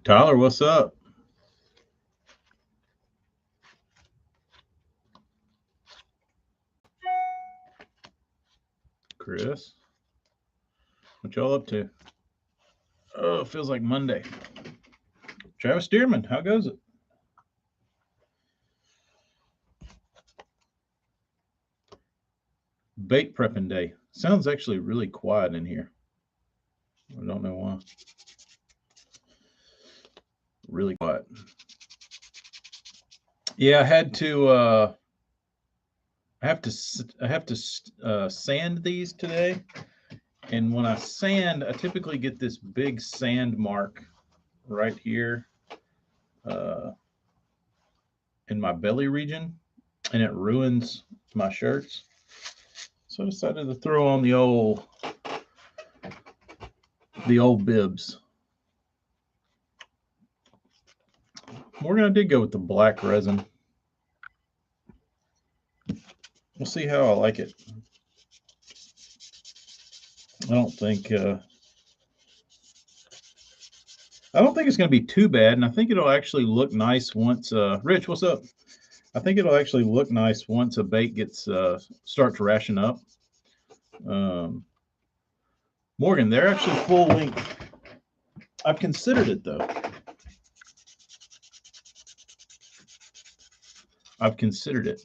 Tyler, what's up? Chris, what y'all up to? Oh, it feels like Monday. Travis Stearman, how goes it? Bait prepping day. Sounds actually really quiet in here. I don't know why. Really quiet. Yeah, I had to. I have to sand these today, and when I sand, I typically get this big sand mark right here uh, in my belly region, and it ruins my shirts. So I decided to throw on the old bibs. Morgan, I did go with the black resin. We'll see how I like it. I don't think uh, I don't think it's going to be too bad, and I think it'll actually look nice once. Rich, what's up? I think it'll actually look nice once a bait gets start to ration up. Um, Morgan, they're actually full length. I've considered it though. I've considered it.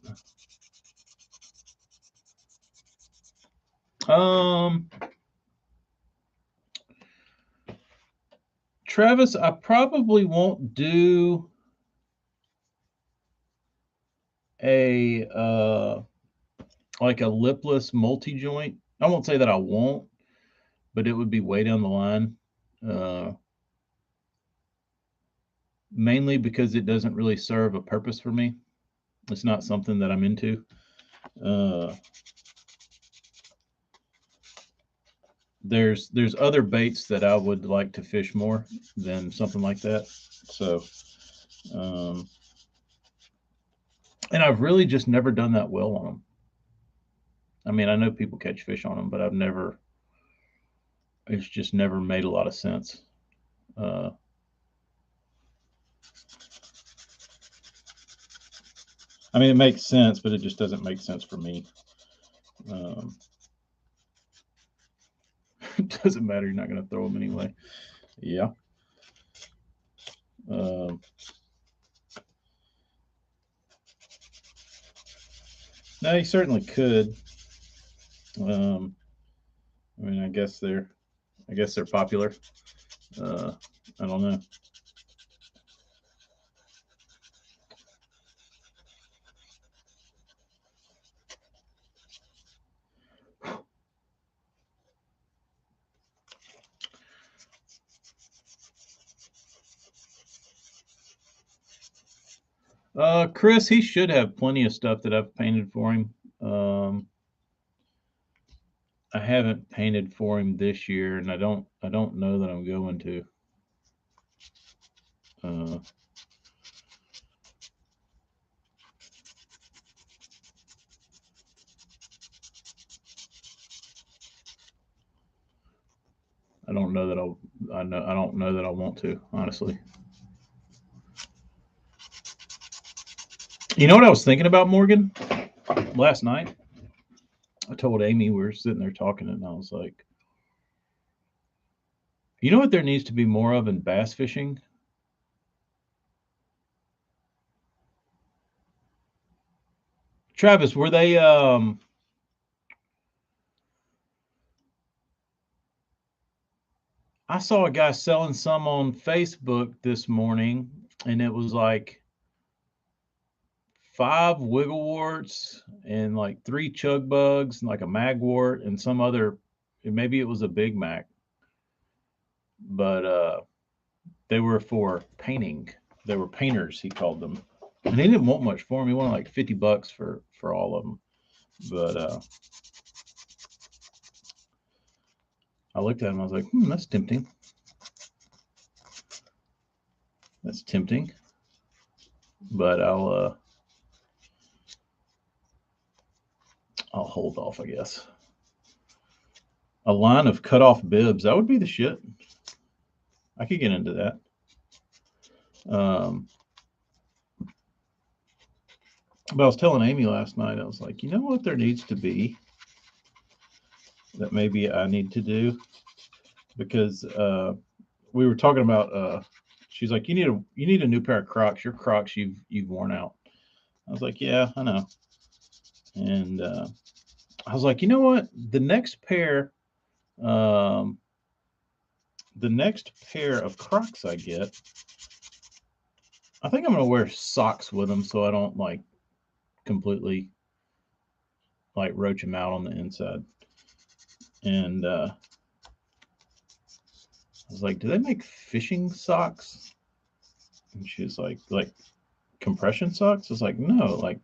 Um, Travis, I probably won't do a like a lipless multi joint. I won't say that I won't, but it would be way down the line. Uh, Mainly because it doesn't really serve a purpose for me. It's not something that I'm into. Uh, there's other baits that I would like to fish more than something like that. So, um, and I've really just never done that well on them. I mean, I know people catch fish on them, but I've never. It's just never made a lot of sense. Uh, I mean, it makes sense, but it just doesn't make sense for me. Um, it doesn't matter. You're not going to throw them anyway. Yeah. Um, no, you certainly could. Um, I mean, I guess they're popular. Uh, I don't know. Chris, he should have plenty of stuff that I've painted for him. I haven't painted for him this year, and I don't know that I'm going to. Uh, I don't know that I'll. I don't know that I want to, honestly. You know what I was thinking about, Morgan? Last night, I told Amy we were sitting there talking, and I was like, you know what there needs to be more of in bass fishing? Travis, were they I saw a guy selling some on Facebook this morning, and it was like 5 wiggle warts and like 3 chug bugs and like a magwort and some other, maybe it was a Big Mac, but they were for painting. They were painters, he called them. And he didn't want much for them. He wanted like $50 for all of them. But I looked at him. I was like, that's tempting. That's tempting. But I'll hold off, I guess. A line of cut off bibs. That would be the shit. I could get into that. But I was telling Amy last night, I was like, you know what there needs to be that maybe I need to do? Because we were talking about she's like, you need a new pair of Crocs. Your Crocs you've worn out. I was like, yeah, I know. And I was like, you know what? Um, the next pair of Crocs I get, I think I'm gonna wear socks with them so I don't like completely like roach them out on the inside. And I was like, do they make fishing socks? And she was like compression socks? I was like, no, like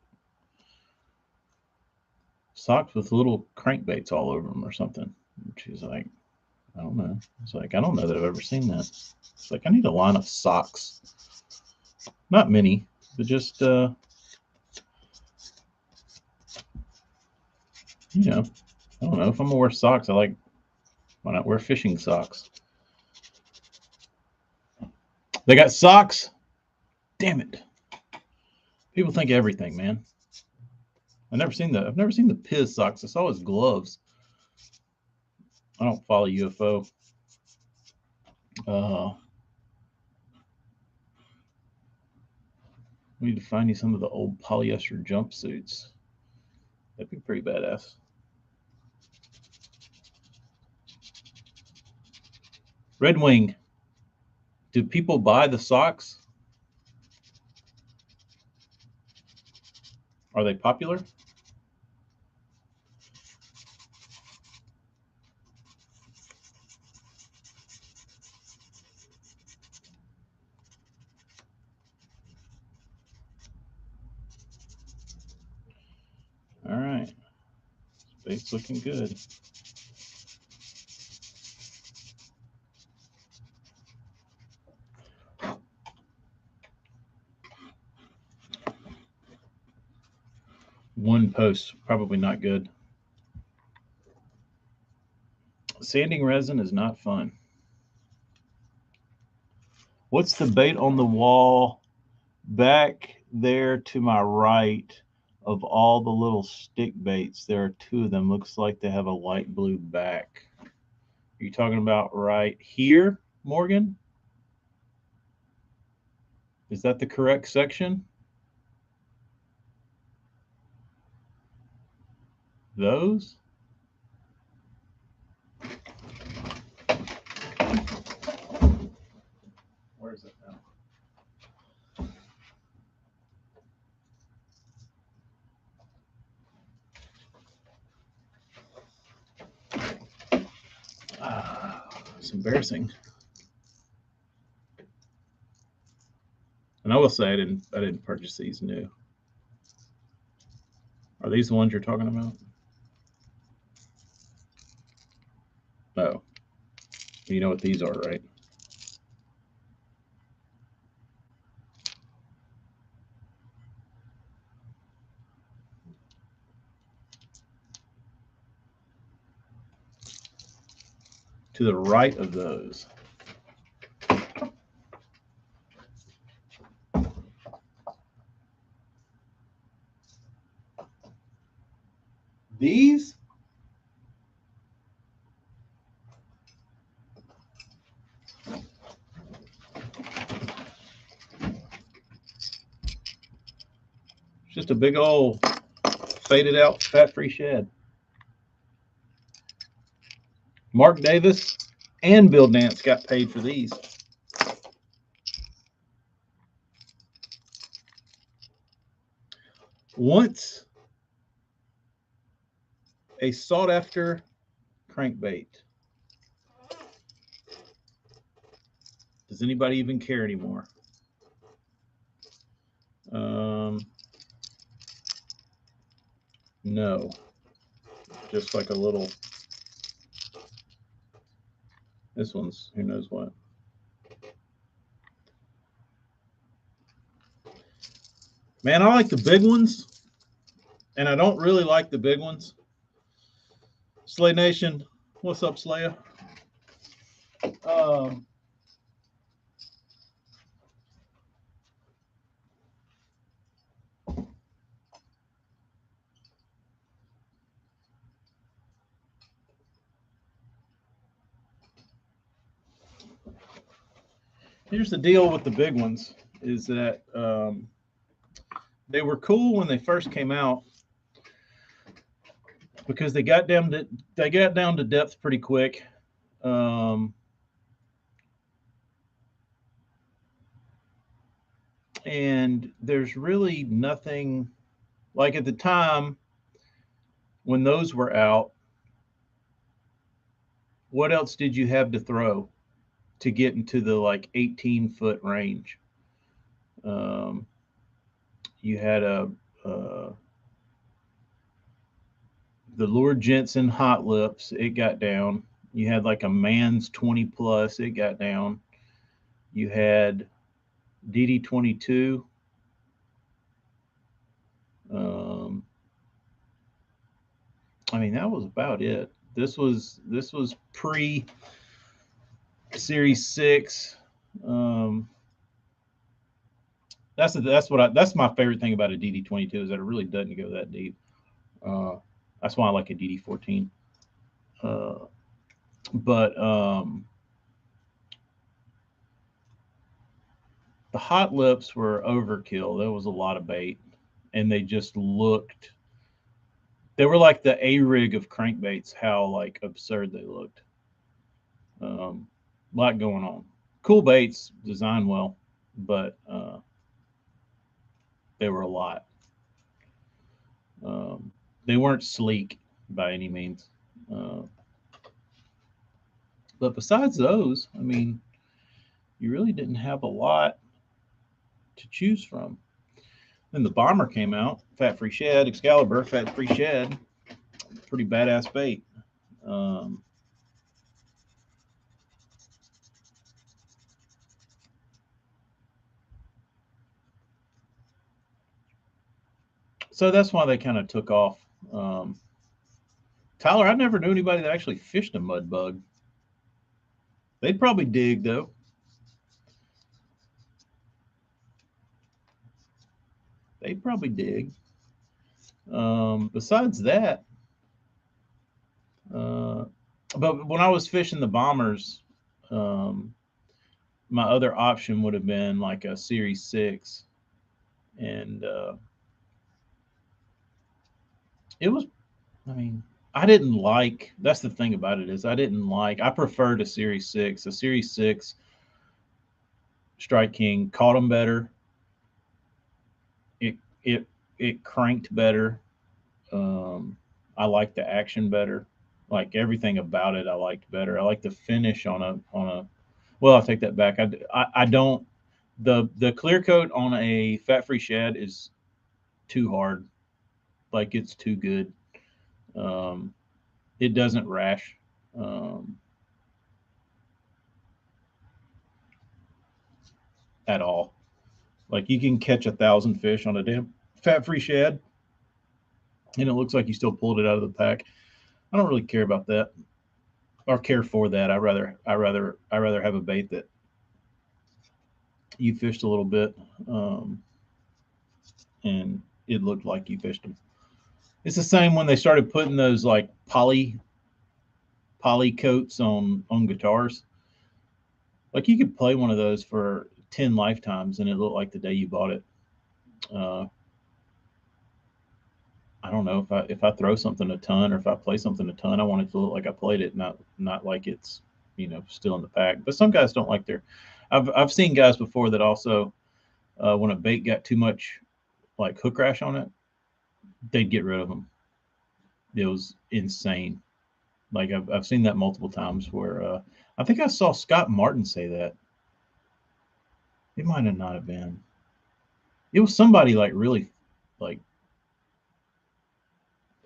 socks with little crankbaits all over them or something. And she's like, I don't know. It's like, I don't know that I've ever seen that. It's like, I need a line of socks. Not many, but just, you know, I don't know. If I'm going to wear socks, why not wear fishing socks? They got socks? Damn it. People think everything, man. I've never seen the Piz socks. I saw his gloves. I don't follow UFO. We need to find you some of the old polyester jumpsuits. That'd be pretty badass. Red Wing. Do people buy the socks? Are they popular? All right. Bait's looking good. One post, probably not good. Sanding resin is not fun. What's the bait on the wall back there to my right of all the little stick baits? There are two of them. Looks like they have a light blue back. Are you talking about right here, Morgan? Is that the correct section? Those? Where is it now? It's embarrassing. And I will say I didn't purchase these new. Are these the ones you're talking about? No. You know what these are, right? To the right of those. These? It's just a big old faded out fat-free shad. Mark Davis and Bill Dance got paid for these. Once a sought-after crankbait. Does anybody even care anymore? No. Just like a little. This one's who knows what. Man, I like the big ones, and I don't really like the big ones. Slay Nation, what's up, Slaya? Here's the deal with the big ones is that they were cool when they first came out because they got down to depth pretty quick. Um, and there's really nothing like at the time when those were out. What else did you have to throw to get into the like 18-foot range? Um, you had the Lord Jensen Hot Lips. It got down. You had like a Man's 20 plus. It got down. You had DD22. Um, I mean, that was about it. This was pre Series 6. Um, that's my favorite thing about a DD22 is that it really doesn't go that deep. Uh, that's why I like a DD14. Uh, but the Hot Lips were overkill. There was a lot of bait, and they just looked. They were like the A rig of crankbaits. How like absurd they looked. A lot going on. Cool baits, designed well, but they were a lot. They weren't sleek by any means. Uh, but besides those, I mean, you really didn't have a lot to choose from. Then the Bomber came out, Fat Free Shed, Excalibur, Fat Free Shed, pretty badass bait. Um, so that's why they kind of took off. Um, Tyler, I never knew anybody that actually fished a mud bug. They'd probably dig though. They'd probably dig. Besides that, uh, but when I was fishing the Bombers, um, my other option would have been like a Series 6. And it was, I mean, I didn't like, that's the thing about it is I preferred a Series 6. A Series 6 Strike King caught them better. It, it, it cranked better. I liked the action better. Like everything about it, I liked better. I like the finish on a. Well, I'll take that back. I don't. The clear coat on a fat free shad is too hard. Like it's too good. Um, it doesn't rash um, at all. Like you can catch 1,000 fish on a damn fat free shad, and it looks like you still pulled it out of the pack. I don't really care about that or care for that. I rather have a bait that you fished a little bit, um, and it looked like you fished them. It's the same when they started putting those like poly coats on guitars. Like you could play one of those for 10 lifetimes, and it looked like the day you bought it. Uh, I don't know if I throw something a ton or if I play something a ton, I want it to look like I played it, not like it's still in the pack. But some guys don't like their. I've seen guys before that also when a bait got too much like hook rash on it, they'd get rid of them. It was insane. Like I've seen that multiple times where I think I saw Scott Martin say that. It might have not have been. It was somebody like really like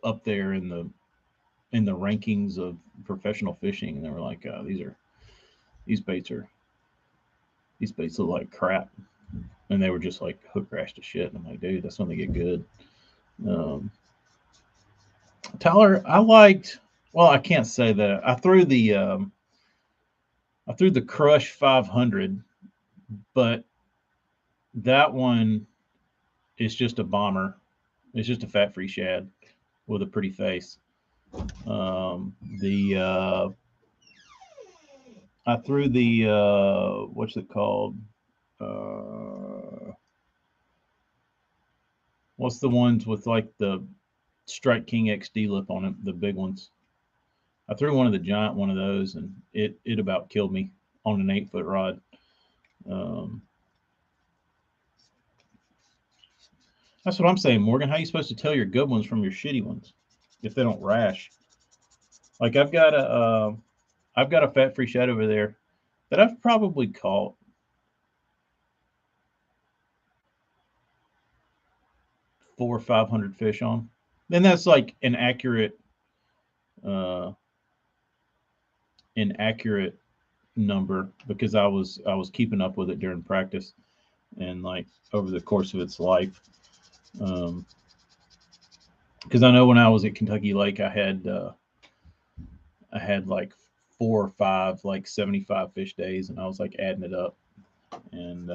up there in the rankings of professional fishing, and they were like, these baits are these baits look like crap, and they were just like hook rash to shit. And I'm like, dude, that's when they get good. Um, Tyler, I liked. Well, I can't say that I threw the Crush 500, but that one is just a bomber. It's just a fat free shad with a pretty face. The I threw the what's it called? What's the ones with like the Strike King XD lip on it, the big ones? I threw one of the giant one of those, and it about killed me on an 8-foot rod. Um, that's what I'm saying, Morgan. How are you supposed to tell your good ones from your shitty ones if they don't rash? Like I've got a fat free shad over there that I've probably caught 400 or 500 fish on. Then that's like uh, an accurate number because I was keeping up with it during practice and like over the course of its life. Um, because I know when I was at Kentucky Lake, I had like 4 or 5 like 75 fish days, and I was like adding it up. And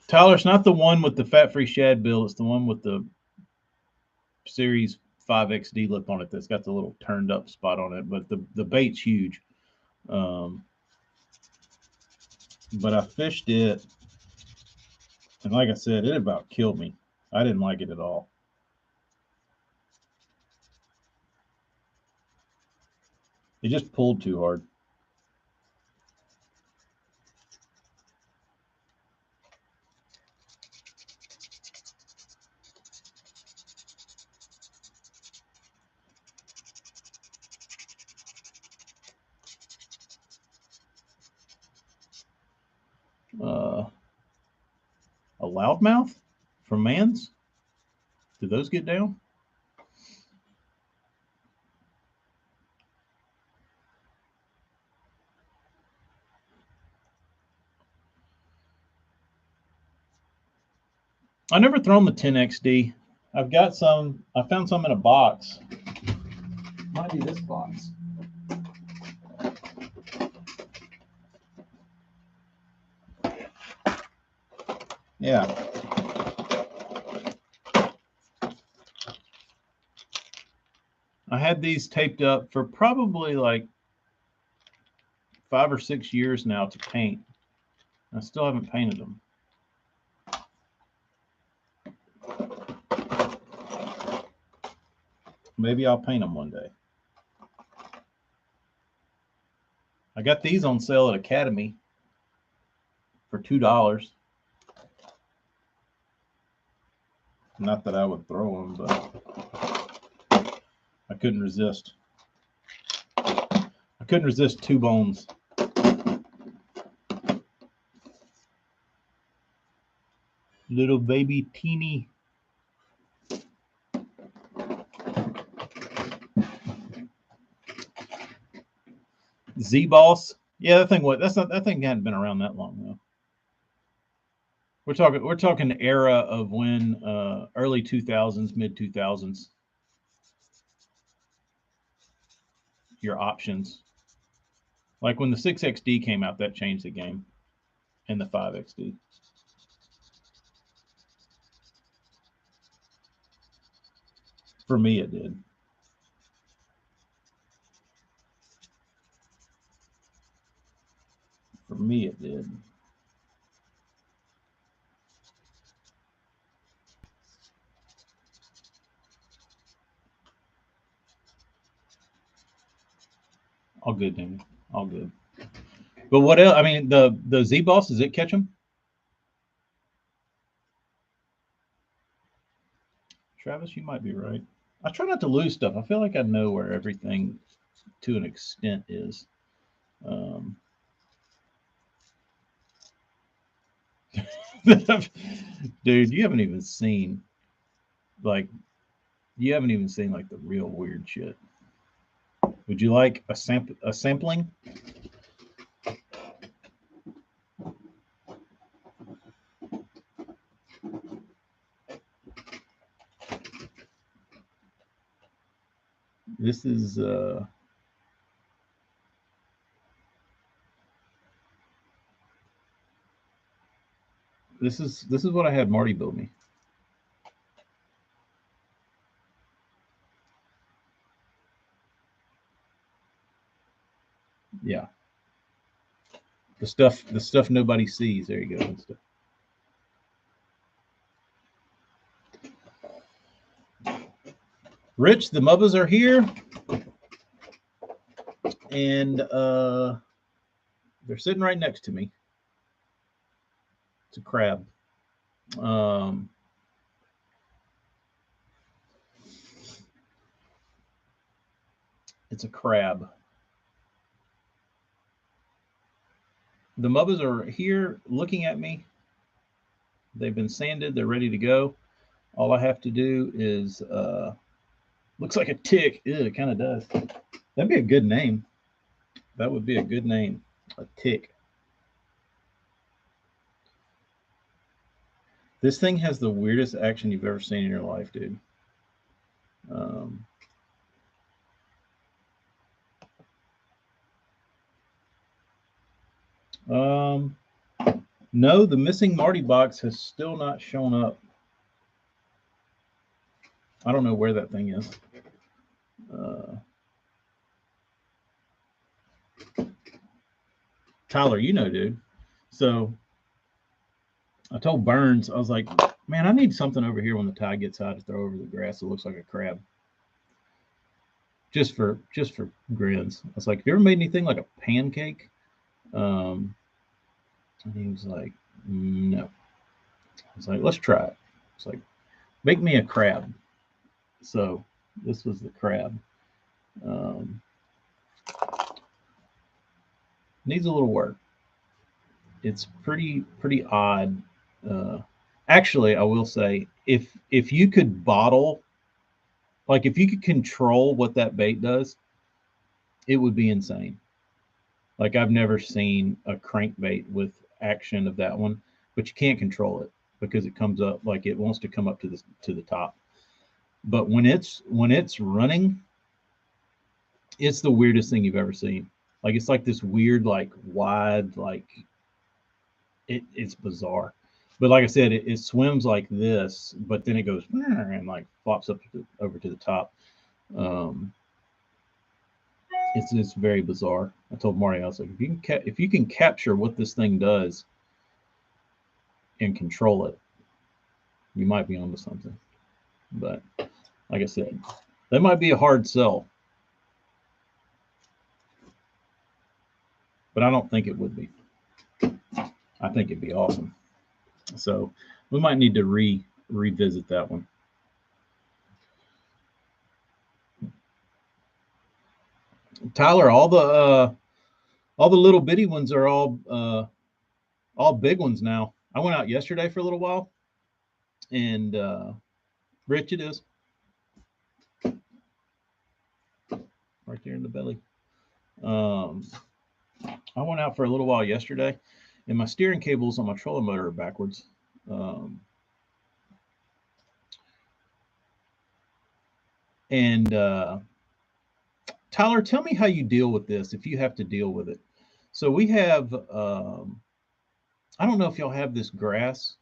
Tyler, it's not the one with the fat free shad bill. It's the one with the Series 5XD lip on it that's got the little turned up spot on it. But the bait's huge. Um, but I fished it, and like I said, it about killed me. I didn't like it at all. It just pulled too hard. Uh, a loudmouth from Mans? Did those get down? I never thrown the 10XD. I've got some. I found some in a box. Might be this box. Yeah. I had these taped up for probably like 5 or 6 years now to paint. I still haven't painted them. Maybe I'll paint them one day. I got these on sale at Academy for $2. Not that I would throw them, but I couldn't resist. I couldn't resist 2 bones. Little baby teeny. Z-Boss. Yeah, that thing. What? That's not. That thing hadn't been around that long though. We're talking era of when early 2000s, mid 2000s. Your options. Like when the 6XD came out, that changed the game, and the 5XD. For me, it did. For me, it did. All good, Damon. All good. But what else? I mean, the Z-Boss, does it catch them? Travis, you might be right. I try not to lose stuff. I feel like I know where everything to an extent is. Um, dude, you haven't even seen like the real weird shit. Would you like a sampling? This is this is what I had Marty build me. The stuff nobody sees. There you go. Rich, the mubbas are here, and they're sitting right next to me. It's a crab. Um, it's a crab. The mubbas are here looking at me. They've been sanded. They're ready to go. All I have to do is looks like a tick. Ew, it kind of does. That'd be a good name. That would be a good name. A tick. This thing has the weirdest action you've ever seen in your life, dude. Um, um, no, the missing Marty box has still not shown up. I don't know where that thing is. Tyler, you know, dude. So I told Burns, I was like, man, I need something over here when the tide gets high to throw over the grass that looks like a crab. Just for grins. I was like, have you ever made anything like a pancake? And he was like, no. I was like, let's try it. It's like, make me a crab. So this was the crab. Needs a little work. It's pretty odd. Actually, I will say, if you could bottle, like if you could control what that bait does, it would be insane. Like I've never seen a crankbait with action of that one, but you can't control it because it comes up like it wants to come up to the top. But when it's running, it's the weirdest thing you've ever seen. Like it's like this weird, like wide, like it's bizarre. But like I said, it swims like this, but then it goes and like flops up over to the top. Um, it's very bizarre. I told Marty, I was like, if you can capture what this thing does and control it, you might be onto something. But like I said, that might be a hard sell, but I don't think it would be. I think it'd be awesome. So we might need to revisit that one. Tyler, all the little bitty ones are all big ones now. I went out yesterday for a little while, and Rich, it is right there in the belly. I went out for a little while yesterday, and my steering cables on my trolling motor are backwards. And Tyler, tell me how you deal with this if you have to deal with it. So we have, I don't know if y'all have this grass.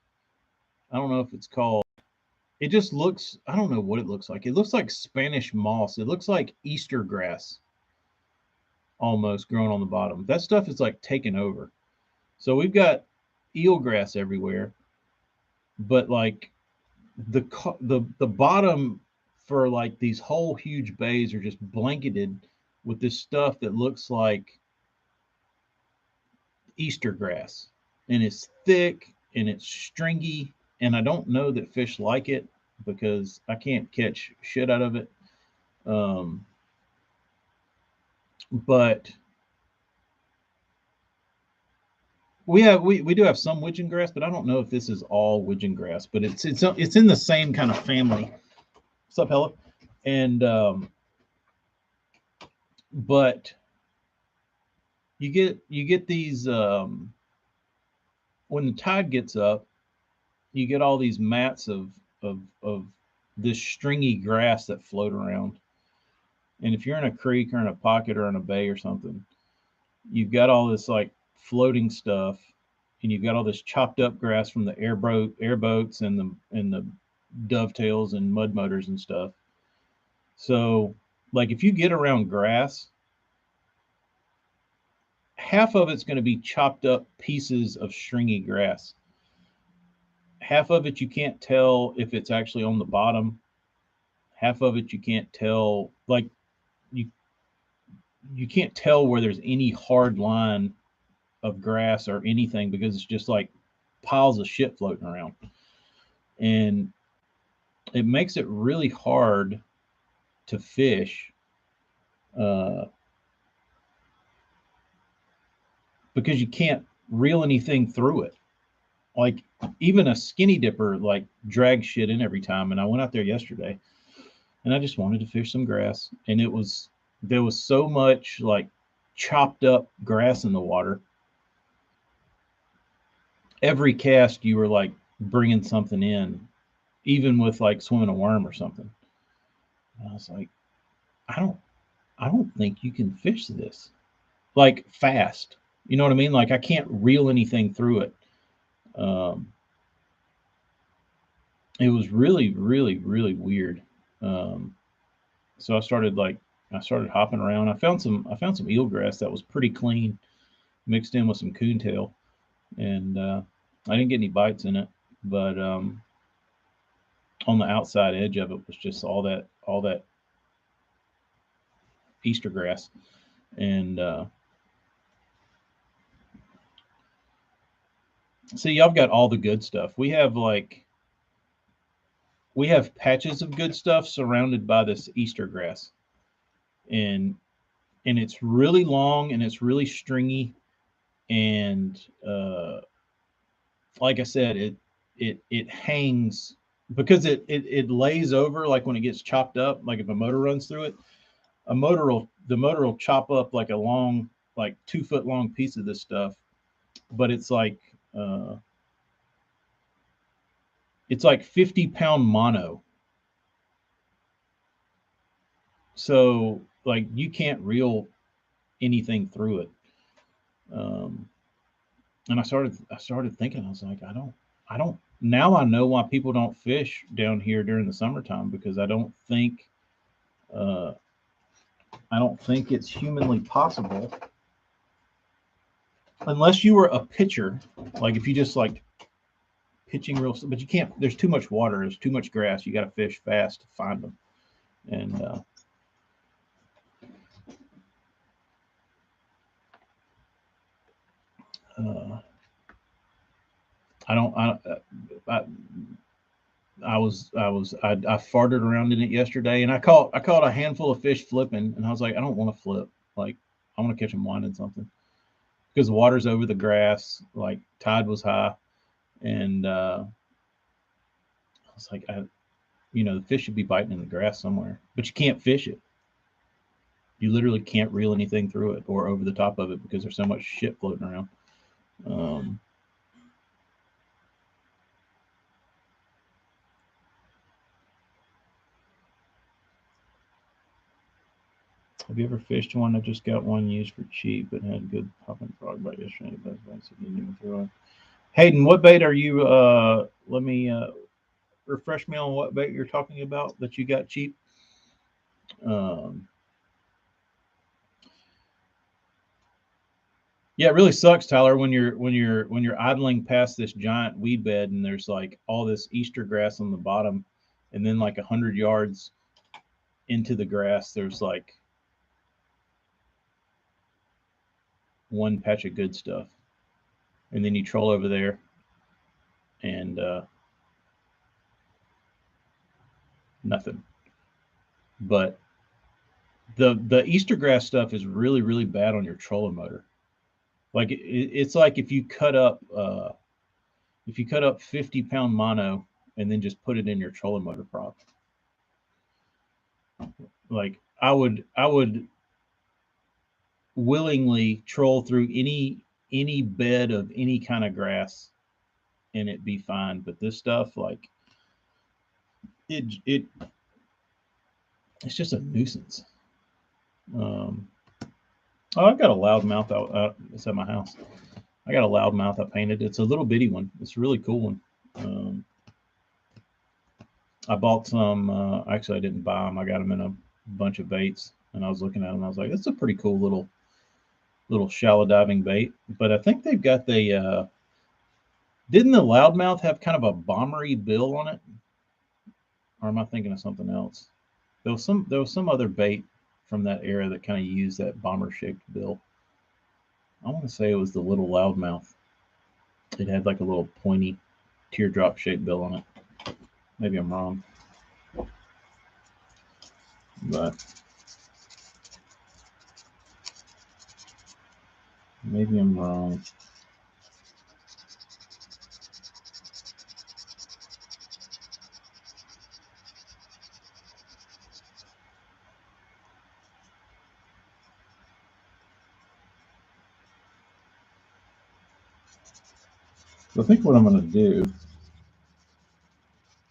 I don't know if it's called, it just looks, I don't know what it looks like. It looks like Spanish moss. It looks like Easter grass almost growing on the bottom. That stuff is like taken over. So we've got eelgrass everywhere, but like the bottom for like these whole huge bays are just blanketed with this stuff that looks like Easter grass, and it's thick and it's stringy, and I don't know that fish like it because I can't catch shit out of it. Um, but we do have some widgeon grass, but I don't know if this is all widgeon grass, but it's in the same kind of family. What's up, Hella? And but you get these when the tide gets up, you get all these mats of this stringy grass that float around. And if you're in a creek or in a pocket or in a bay or something, you've got all this like floating stuff, and you've got all this chopped up grass from the airboats and the dovetails and mud motors and stuff. So, like if you get around grass, half of it's going to be chopped up pieces of stringy grass. Half of it you can't tell if it's actually on the bottom. Half of it you can't tell, like you you can't tell where there's any hard line of grass or anything because it's just like piles of shit floating around. And it makes it really hard to fish uh, because you can't reel anything through it. Like even a skinny dipper like drags shit in every time. And I went out there yesterday and I just wanted to fish some grass, and there was so much like chopped up grass in the water. Every cast you were like bringing something in, even with like swimming a worm or something. And I was like, I don't I don't think you can fish this like fast. You know what I mean? Like I can't reel anything through it. Um, it was really, really, really weird. Um, so I started hopping around. I found some eelgrass that was pretty clean, mixed in with some coontail, and I didn't get any bites in it. But on the outside edge of it was just all that Easter grass, and see, y'all got all the good stuff. We have patches of good stuff surrounded by this Easter grass, and it's really long and it's really stringy, and like I said, it hangs because it lays over like when it gets chopped up. Like if a motor runs through it, the motor will chop up like a long, like 2 foot long piece of this stuff, but uh, it's like 50-pound mono. So like you can't reel anything through it. Um, and I started thinking, I was like, I don't now I know why people don't fish down here during the summertime because uh, I don't think it's humanly possible unless you were a pitcher, like if you just like pitching real, but you can't. There's too much water. There's too much grass. You got to fish fast to find them, and uh, I don't. I, I farted around in it yesterday, and I caught a handful of fish flipping, and I was like, I don't want to flip. Like I want to catch them winding something because the water's over the grass. Like tide was high, and I was like, the fish should be biting in the grass somewhere, but you can't fish it. You literally can't reel anything through it or over the top of it because there's so much shit floating around. Um, have you ever fished one? I just got one used for cheap but had good popping frog bite yesterday. But I didn't even throw it. Hayden, what bait are you? Let me refresh me on what bait you're talking about that you got cheap. Um, yeah, it really sucks, Tyler, when you're idling past this giant weed bed and there's like all this Easter grass on the bottom, and then like 100 yards into the grass, there's like one patch of good stuff, and then you troll over there, and nothing. But the Easter grass stuff is really really bad on your trolling motor. Like it's like if you cut up 50-pound mono and then just put it in your trolling motor prop. Like I would willingly troll through any bed of any kind of grass and it be fine. But this stuff, like it it's just a nuisance. Um, oh, I've got a loudmouth out. It's at my house. I got a loudmouth I painted. It's a little bitty one. It's a really cool one. Um, I bought some. Actually, I didn't buy them. I got them in a bunch of baits, and I was looking at them. I was like, "That's a pretty cool little shallow diving bait. But I think they've got the didn't the loudmouth have kind of a bombery bill on it? Or am I thinking of something else? There was some other bait from that era that kind of used that bomber shaped bill. I want to say it was the little loudmouth. It had like a little pointy teardrop shaped bill on it. Maybe I'm wrong. But maybe I'm wrong. So I think what I'm going to do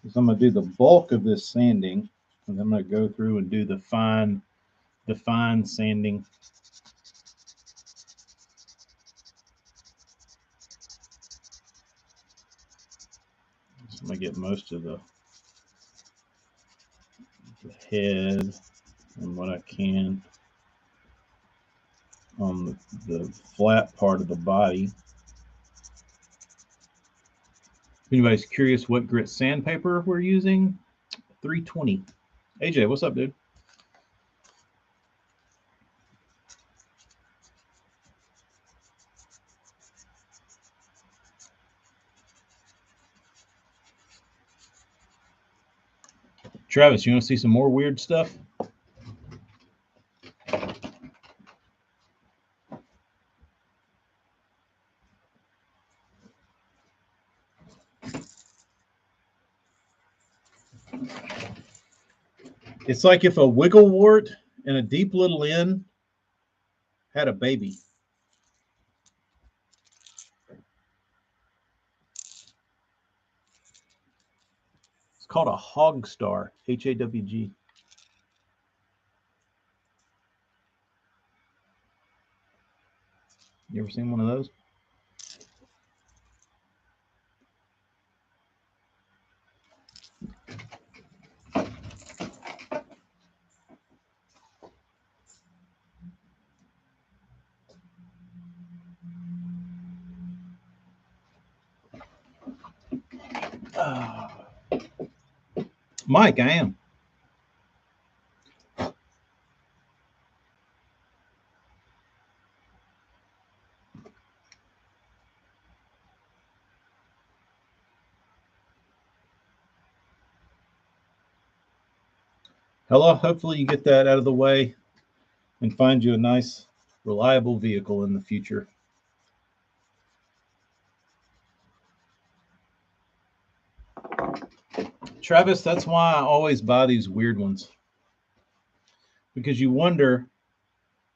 is I'm going to do the bulk of this sanding, and then I'm going to go through and do the fine sanding. So I'm going to get most of the head and what I can on the flat part of the body. If anybody's curious what grit sandpaper we're using, 320. AJ, what's up, dude? Travis, you want to see some more weird stuff? It's like if a wigglewort and a deep little N had a baby. It's called a hog star, Hawg. You ever seen one of those? Mike, I am. Hello, hopefully you get that out of the way and find you a nice, reliable vehicle in the future. Travis, that's why I always buy these weird ones. Because you wonder,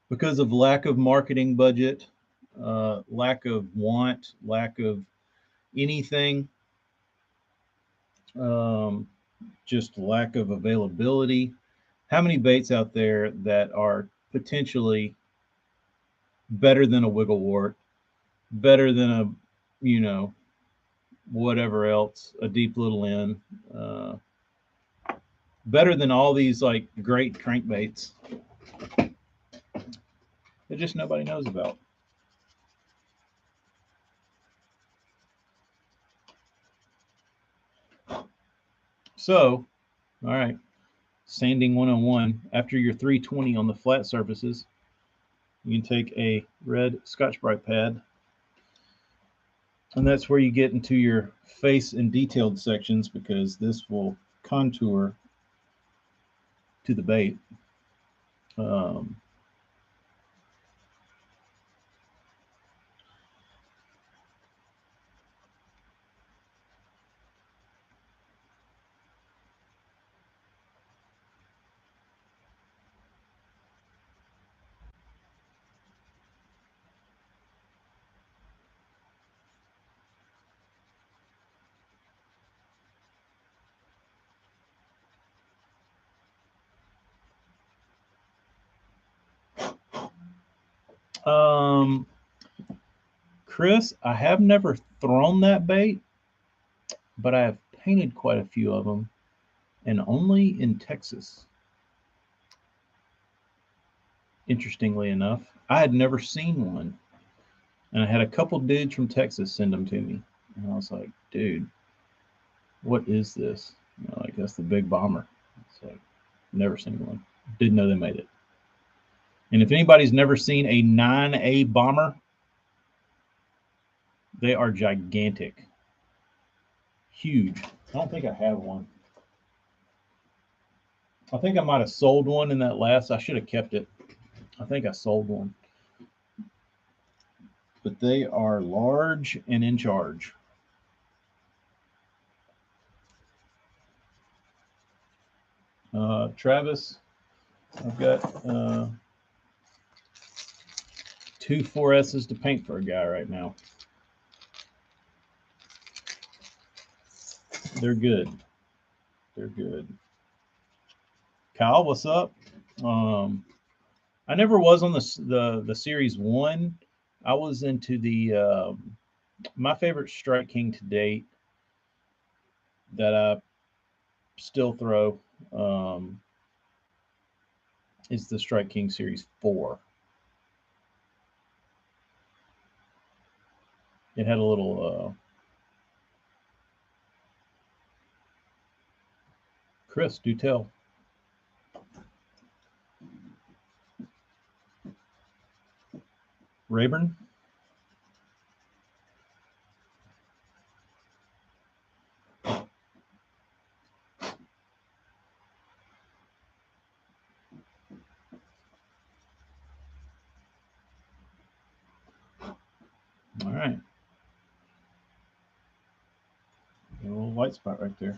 because of lack of marketing budget, lack of want, lack of anything, um, just lack of availability. How many baits out there that are potentially better than a wigglewort, better than a, you know, whatever else, a deep little N, better than all these like great crankbaits that just nobody knows about. So, all right, sanding 101. After your 320 on the flat surfaces, you can take a red Scotch-Brite pad, and that's where you get into your face and detailed sections because this will contour to the bait. Um, um, Chris, I have never thrown that bait, but I have painted quite a few of them, and only in Texas. Interestingly enough, I had never seen one. And I had a couple dudes from Texas send them to me. And I was like, dude, what is this? You know, like, that's the big bomber. It's like, never seen one. Didn't know they made it. And if anybody's never seen a 9A bomber, they are gigantic. Huge. I don't think I have one. I think I might have sold one in that last. I should have kept it. I think I sold one. But they are large and in charge. Travis, I've got 2 4S's to paint for a guy right now. They're good. They're good. Kyle, what's up? I never was on the series 1. I was into the my favorite Strike King to date that I still throw is the Strike King Series 4. It had a little Chris, do tell. Rayburn? All right. A little white spot right there.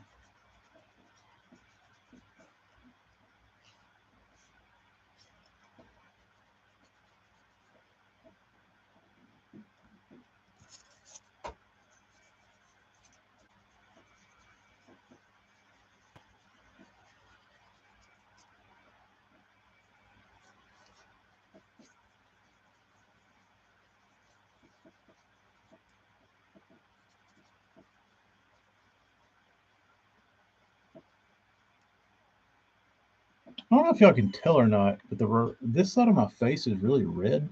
I don't know if y'all can tell or not, but this side of my face is really red.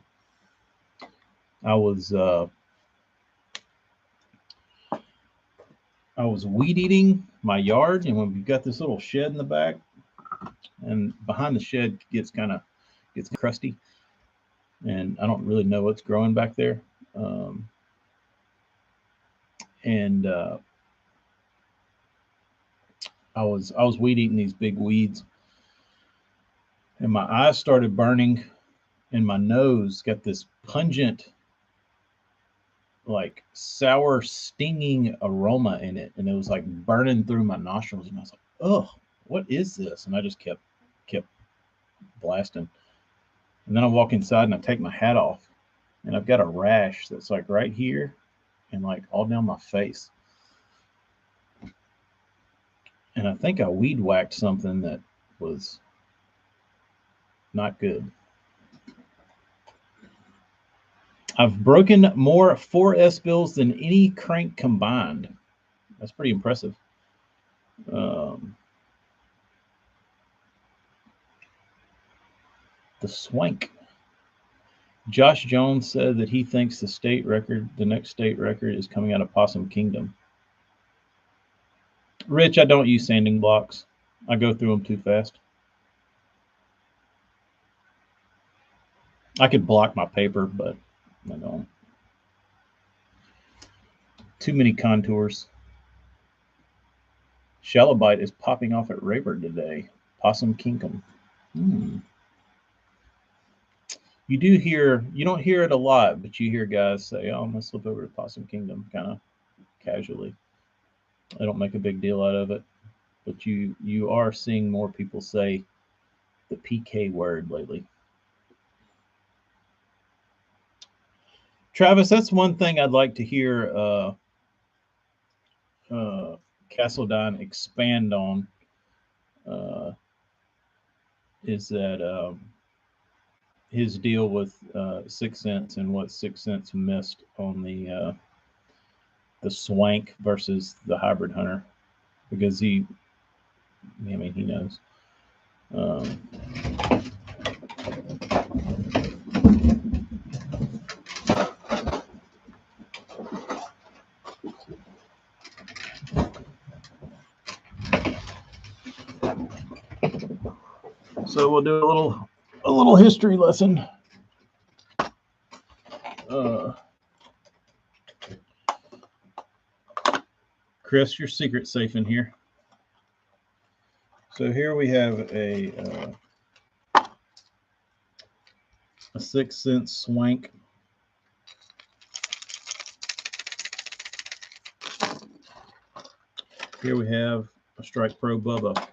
I was weed eating my yard, and when we've got this little shed in the back, and behind the shed gets crusty, and I don't really know what's growing back there. And I was weed eating these big weeds, and my eyes started burning, and my nose got this pungent, like sour, stinging aroma in it, and it was like burning through my nostrils, and I was like, "Oh, what is this?" And I just kept blasting. And then I walk inside and I take my hat off, and I've got a rash that's like right here and like all down my face. And I think I weed whacked something that was not good. I've broken more 4S bills than any crank combined. That's pretty impressive. The swank. Josh Jones said that he thinks the next state record is coming out of Possum Kingdom. Rich, I don't use sanding blocks. I go through them too fast. I could block my paper, but I don't. Too many contours. Shallow bite is popping off at Rayburn today. Possum Kingdom. You don't hear it a lot, but you hear guys say, "Oh, I'm gonna slip over to Possum Kingdom," kind of casually. I don't make a big deal out of it, but you are seeing more people say the PK word lately. Travis, that's one thing I'd like to hear Castledine expand on. Is that his deal with 6 Cents and what 6 Cents missed on the Swank versus the Hybrid Hunter, because he knows. So we'll do a little history lesson. Chris, your secret's safe in here. So here we have a 6-cent swank. Here we have a Strike Pro Bubba.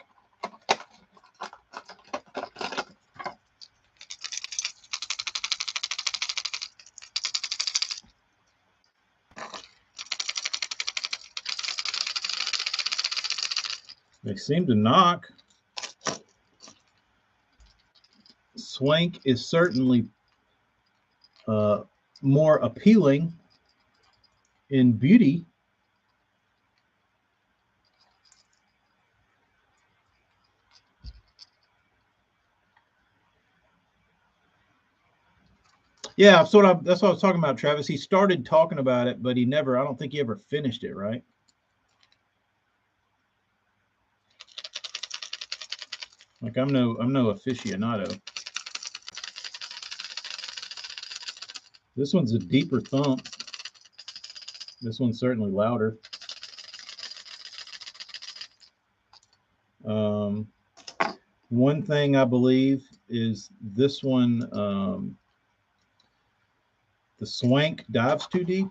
They seem to knock. Swank is certainly more appealing in beauty. Yeah, that's what I was talking about, Travis. He started talking about it, but I don't think he ever finished it, right? Like I'm no aficionado. This one's a deeper thump. This one's certainly louder. One thing I believe is this one, the swank dives too deep.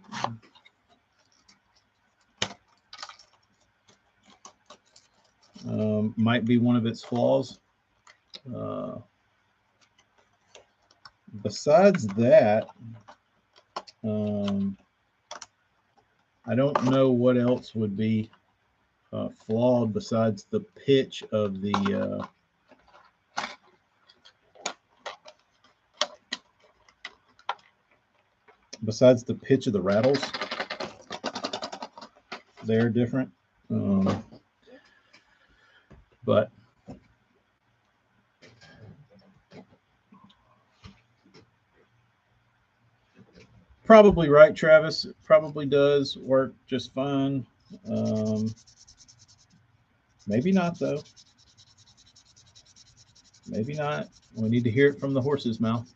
Might be one of its flaws. Besides that, I don't know what else would be flawed besides the pitch of the rattles. They're different. But probably right, Travis. It probably does work just fine. Maybe not, though. Maybe not. We need to hear it from the horse's mouth.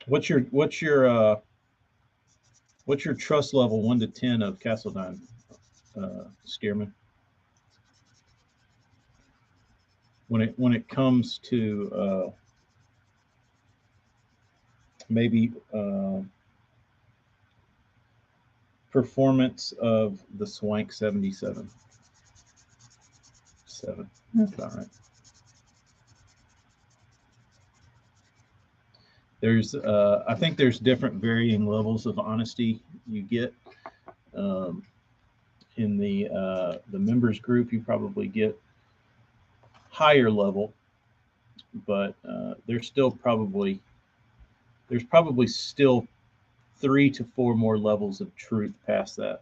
What's your trust level 1 to 10 of Castledine, Stearman? When it comes to maybe performance of the Swank 77. 7. That's about right. There's I think there's different varying levels of honesty you get. In the members group, you probably get higher level, but there's probably still 3 to 4 more levels of truth past that.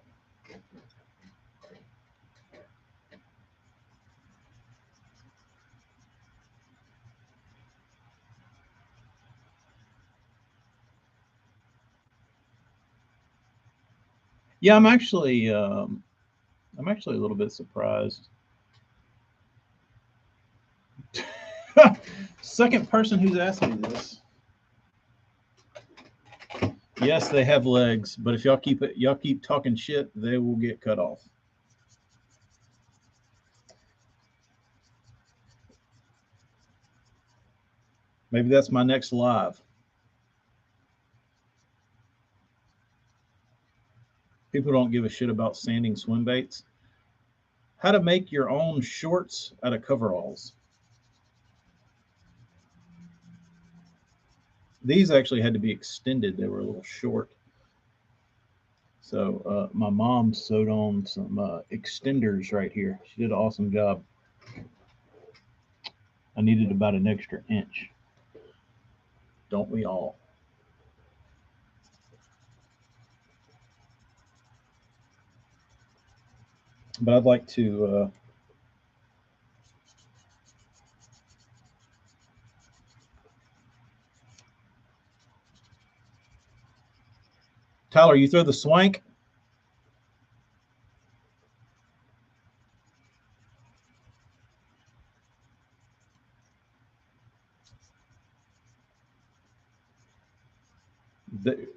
Yeah, I'm actually a little bit surprised. Second person who's asked me this. Yes, they have legs, but if y'all keep talking shit, they will get cut off. Maybe that's my next live. People don't give a shit about sanding swim baits. How to make your own shorts out of coveralls. These actually had to be extended. They were a little short. So my mom sewed on some extenders right here. She did an awesome job. I needed about an extra inch. Don't we all? But I'd like to Tyler, you throw the swank? The,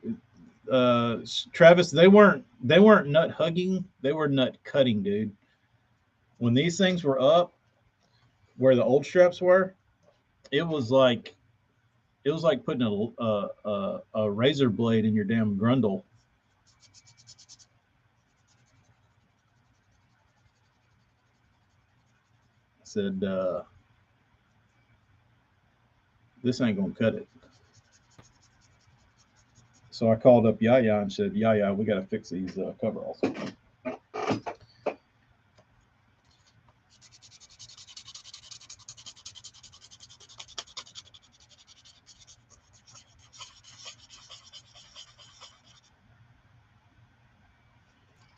Travis, they weren't nut hugging, they were nut cutting, dude. When these things were up where the old straps were, it was like putting a razor blade in your damn grundle. I said, this ain't gonna cut it. So I called up Yaya and said, Yaya, we got to fix these coveralls.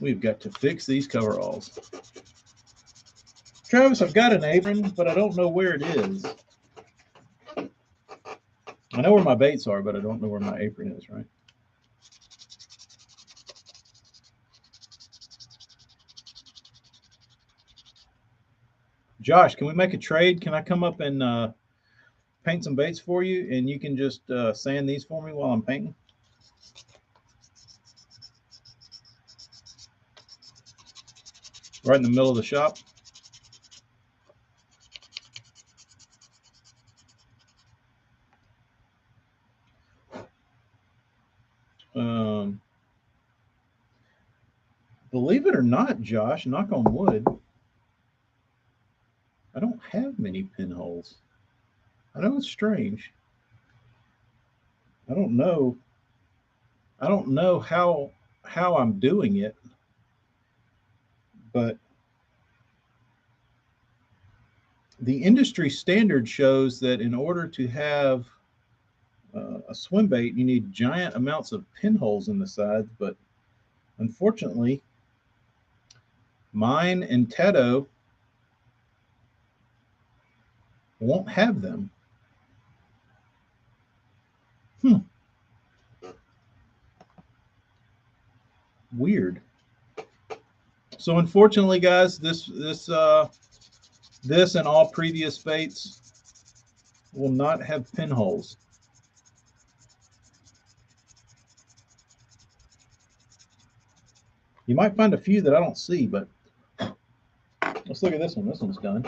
We've got to fix these coveralls. Travis, I've got an apron, but I don't know where it is. I know where my baits are, but I don't know where my apron is, right? Josh, can we make a trade? Can I come up and paint some baits for you, and you can just sand these for me while I'm painting? Right in the middle of the shop. Um, believe it or not, Josh, knock on wood, I don't have many pinholes. I know it's strange. I don't know. I don't know how I'm doing it, but the industry standard shows that in order to have a swim bait, you need giant amounts of pinholes in the sides. But unfortunately, mine and Tedo won't have them. Hmm. Weird. So unfortunately, guys, this and all previous baits will not have pinholes. You might find a few that I don't see, but let's look at this one. This one's done.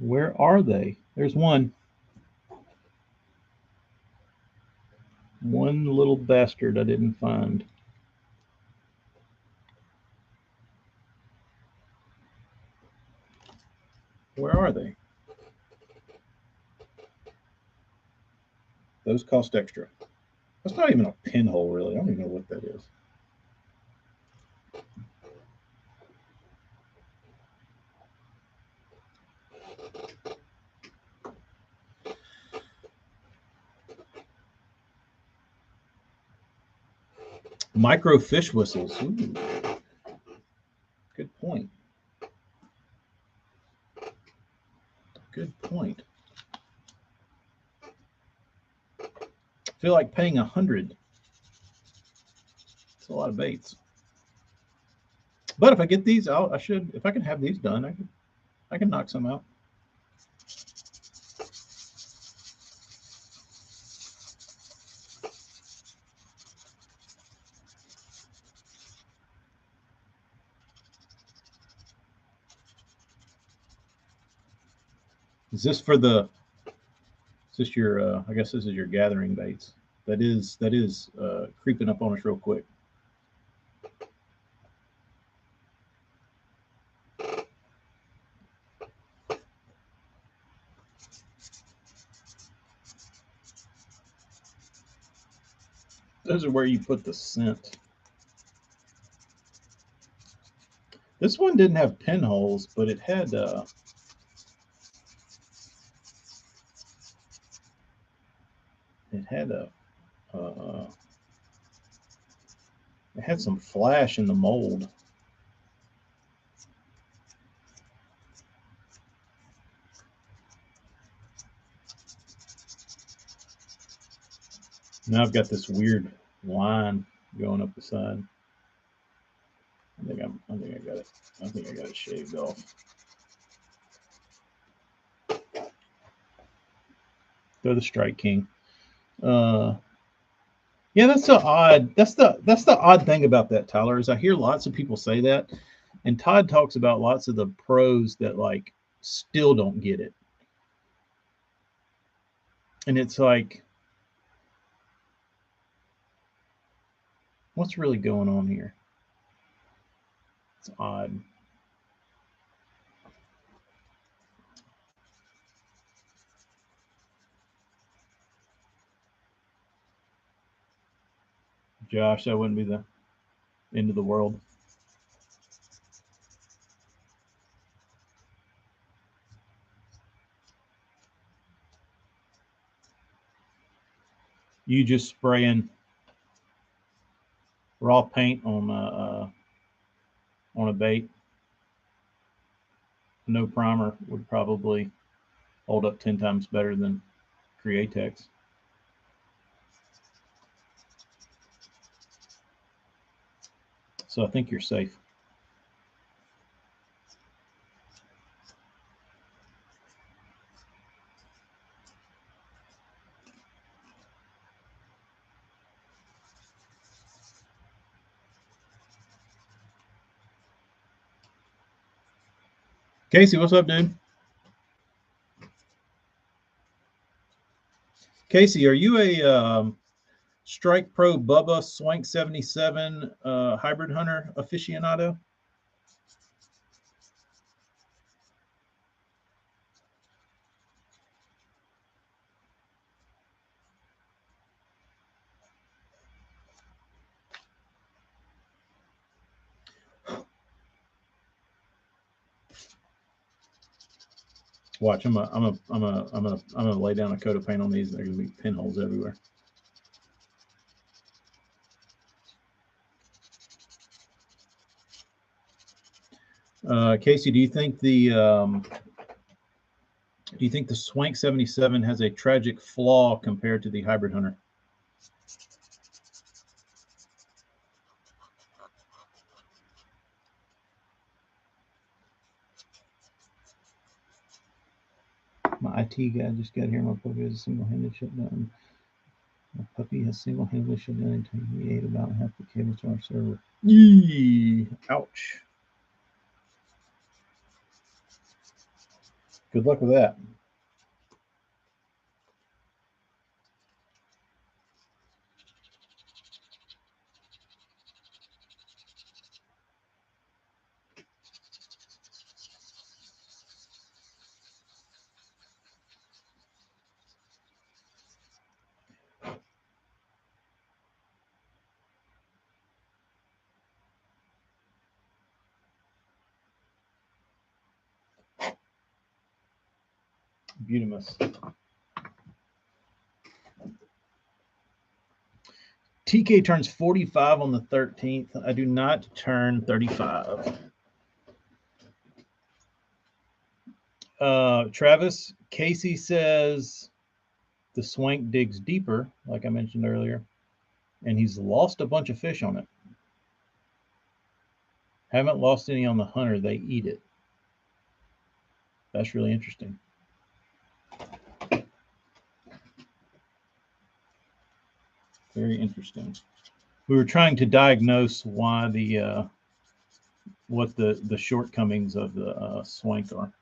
Where are they? There's one. One little bastard I didn't find. Where are they? Those cost extra. That's not even a pinhole, really. I don't even know what that is. Micro fish whistles. Ooh, good point. Good point. I feel like paying 100. It's a lot of baits. But if I get these out, I should. If I can have these done, I can knock some out. Is this for the? Is this your? I guess this is your gathering baits. That is creeping up on us real quick. Those are where you put the scent. This one didn't have pinholes, but it had it had a uh, it had some flash in the mold. Now I've got this weird line going up the side. I think I got it. I think I got it shaved off. Throw the Strike King. Yeah, that's the odd thing about that, Tyler, is I hear lots of people say that, and Todd talks about lots of the pros that like still don't get it. And it's like, what's really going on here? It's odd. Josh, that wouldn't be the end of the world. You just spraying raw paint on a bait, no primer would probably hold up 10 times better than Createx. So I think you're safe. Casey, what's up, dude? Casey, are you a Strike Pro Bubba Swank 77 hybrid hunter aficionado? Watch, I'm gonna lay down a coat of paint on these. They're gonna be pinholes everywhere. Casey, do you think the Swank 77 has a tragic flaw compared to the hybrid hunter? My IT guy just got here. My puppy has a single-handed shutdown. My puppy has single-handedly shut down until he ate about half the cables to our server. Eee, ouch. Good luck with that. Beautimus. TK turns 45 on the 13th. I do not turn 35. Travis, Casey says the Swank digs deeper, like I mentioned earlier, and he's lost a bunch of fish on it. Haven't lost any on the hunter. They eat it. That's really interesting. Very interesting. We were trying to diagnose why what the shortcomings of the Swank are.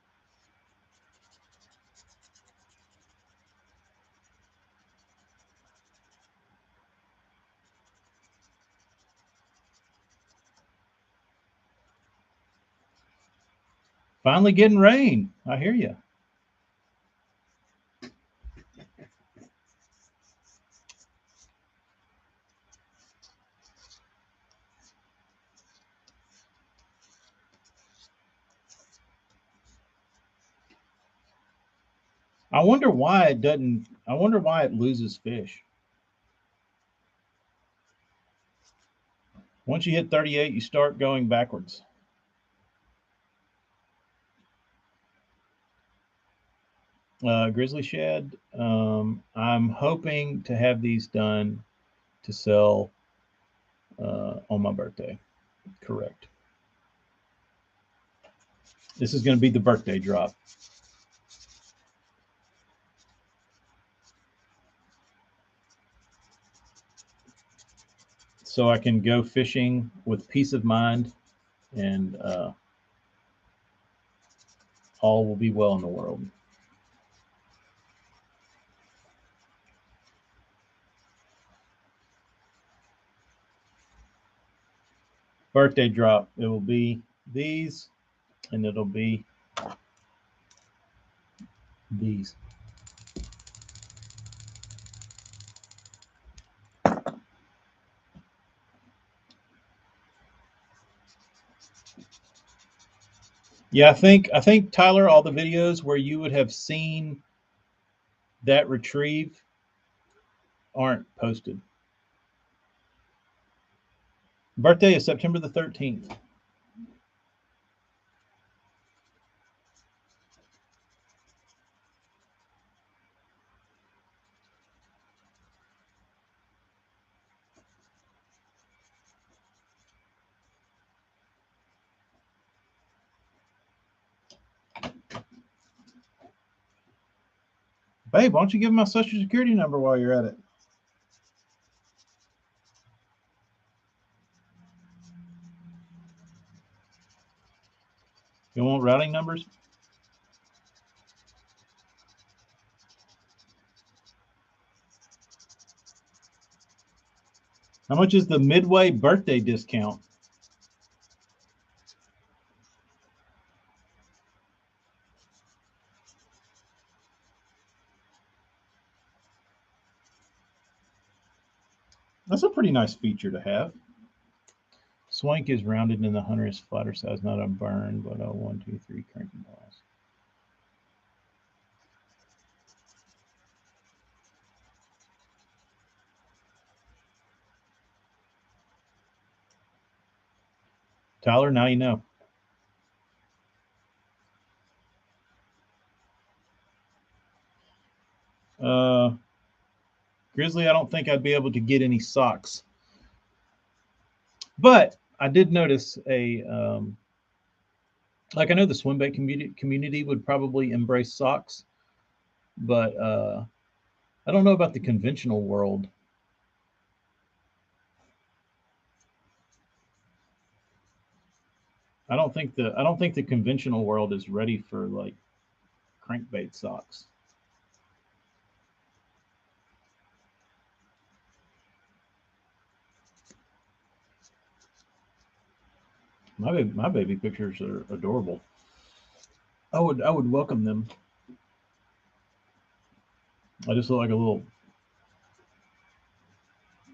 Finally getting rain. I hear you. I wonder why it doesn't. I wonder why it loses fish. Once you hit 38, you start going backwards. Grizzly shad. I'm hoping to have these done to sell on my birthday. Correct. This is going to be the birthday drop. So I can go fishing with peace of mind, and all will be well in the world. Birthday drop. It will be these, and it'll be these. Yeah, I think Tyler, all the videos where you would have seen that retrieve aren't posted. Birthday is September the 13th. Babe, why don't you give my social security number while you're at it? You want routing numbers? How much is the Midway birthday discount? That's a pretty nice feature to have. Swank is rounded in the hunter is flatter size, not a burn, but a 1, 2, 3 cranking balls. Tyler, now you know. Grizzly, I don't think I'd be able to get any socks. But I did notice like I know the swim bait community would probably embrace socks, but I don't know about the conventional world. I don't think the conventional world is ready for like crankbait socks. My baby pictures are adorable. I would welcome them. I just look like a little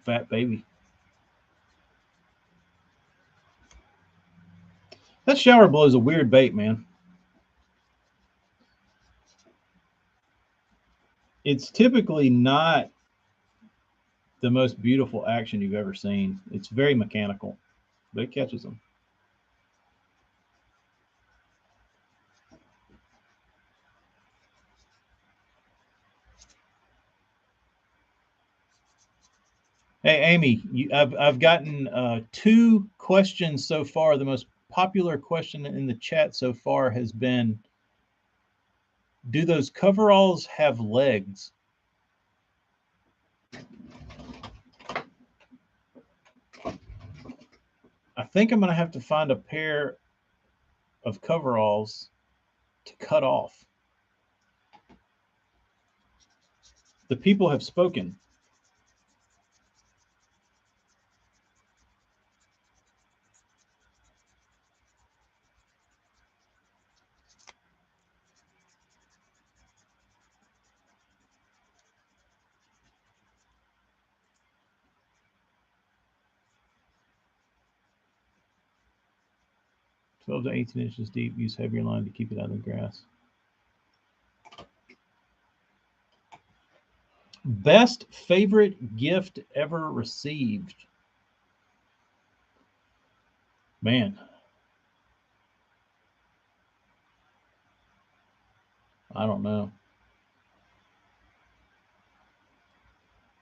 fat baby. That shower blow is a weird bait, man. It's typically not the most beautiful action you've ever seen. It's very mechanical, but it catches them. Hey, Amy, I've gotten two questions so far. The most popular question in the chat so far has been, "Do those coveralls have legs?" I think I'm going to have to find a pair of coveralls to cut off. The people have spoken. "12 to 18 inches deep. Use heavier line to keep it out of the grass." Best favorite gift ever received? Man, I don't know.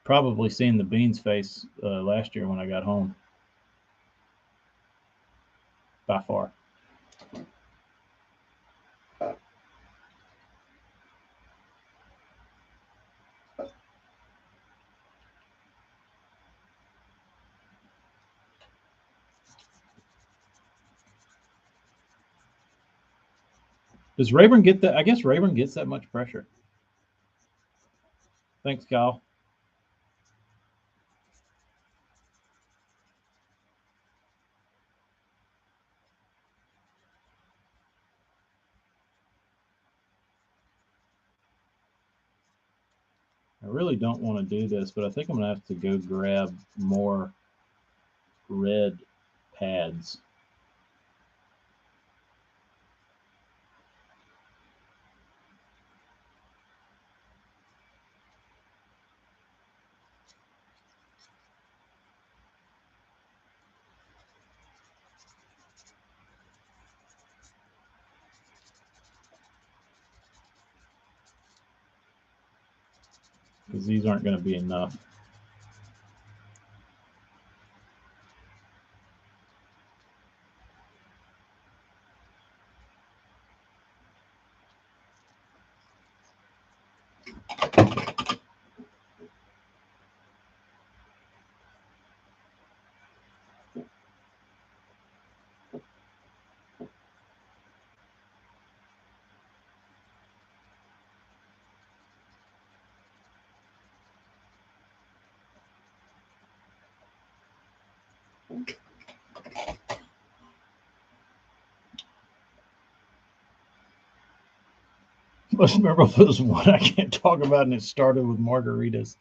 Probably seen the beans face last year when I got home. By far. Does Rayburn get that? I guess Rayburn gets that much pressure. Thanks, Kyle. I really don't want to do this, but I think I'm going to have to go grab more red pads. Because these aren't going to be enough. Most memorable was one I can't talk about, and it started with margaritas.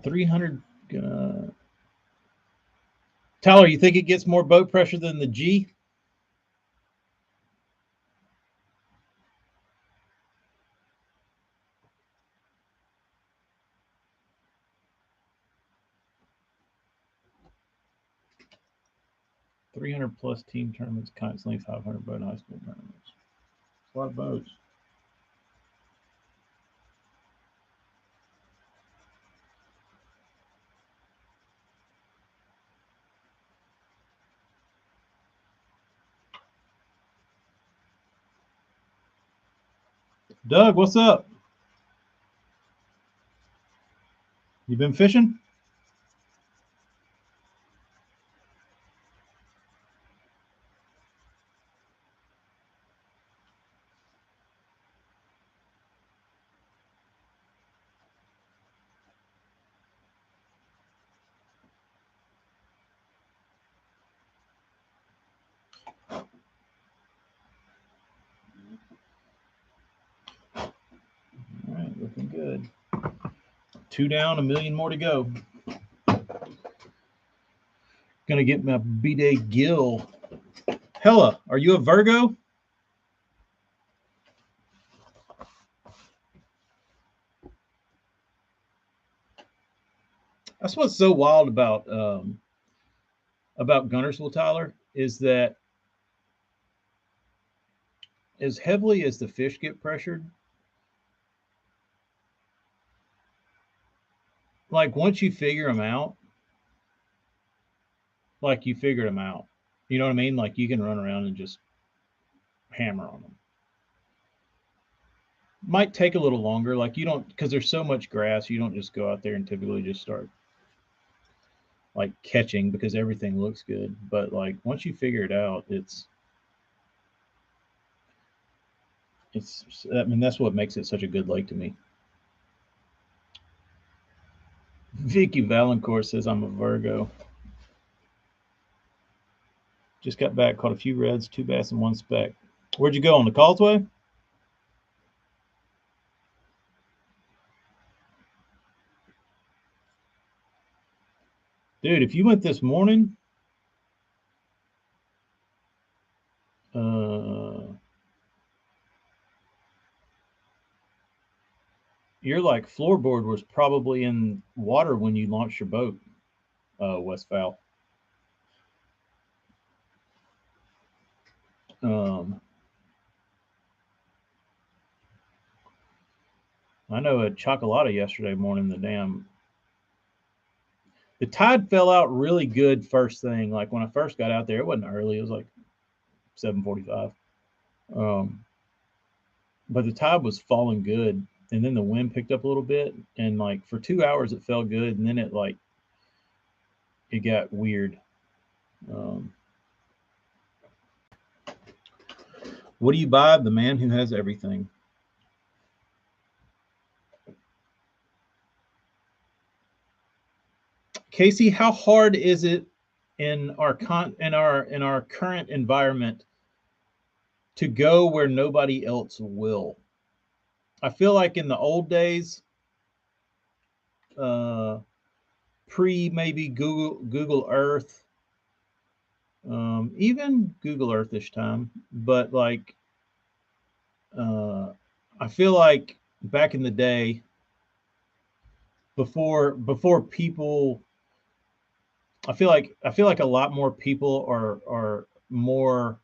300. Tyler, you think it gets more boat pressure than the G? +300 team tournaments, constantly 500 boat high school tournaments. It's a lot of boats. Doug, what's up? You been fishing? All right, looking good. 2 down, 1,000,000 more to go. Gonna get my B-Day gill. Hella, are you a Virgo? That's what's so wild about Guntersville, Tyler, is that as heavily as the fish get pressured, like once you figure them out, like you figured them out. You know what I mean? Like you can run around and just hammer on them. Might take a little longer. Like you don't, because there's so much grass, you don't just go out there and typically just start like catching because everything looks good. But like once you figure it out, it's. I mean, that's what makes it such a good lake to me. Vicky Valancourt says I'm a Virgo. Just got back, caught a few reds, 2 bass, and 1 speck. Where'd you go, on the causeway? Dude, if you went this morning, uh, your like floorboard was probably in water when you launched your boat, Westphal. I know at Chocolata yesterday morning, the tide fell out really good first thing. Like when I first got out there, it wasn't early. It was like 7:45. Um, but the tide was falling good, and then the wind picked up a little bit, and like for 2 hours it felt good, and then it got weird. Um, what do you buy? The man who has everything. Casey, how hard is it in our current environment to go where nobody else will? I feel like in the old days, uh, pre maybe Google Earth, even Google Earthish time, but like uh, I feel like back in the day, before people, I feel like a lot more people are more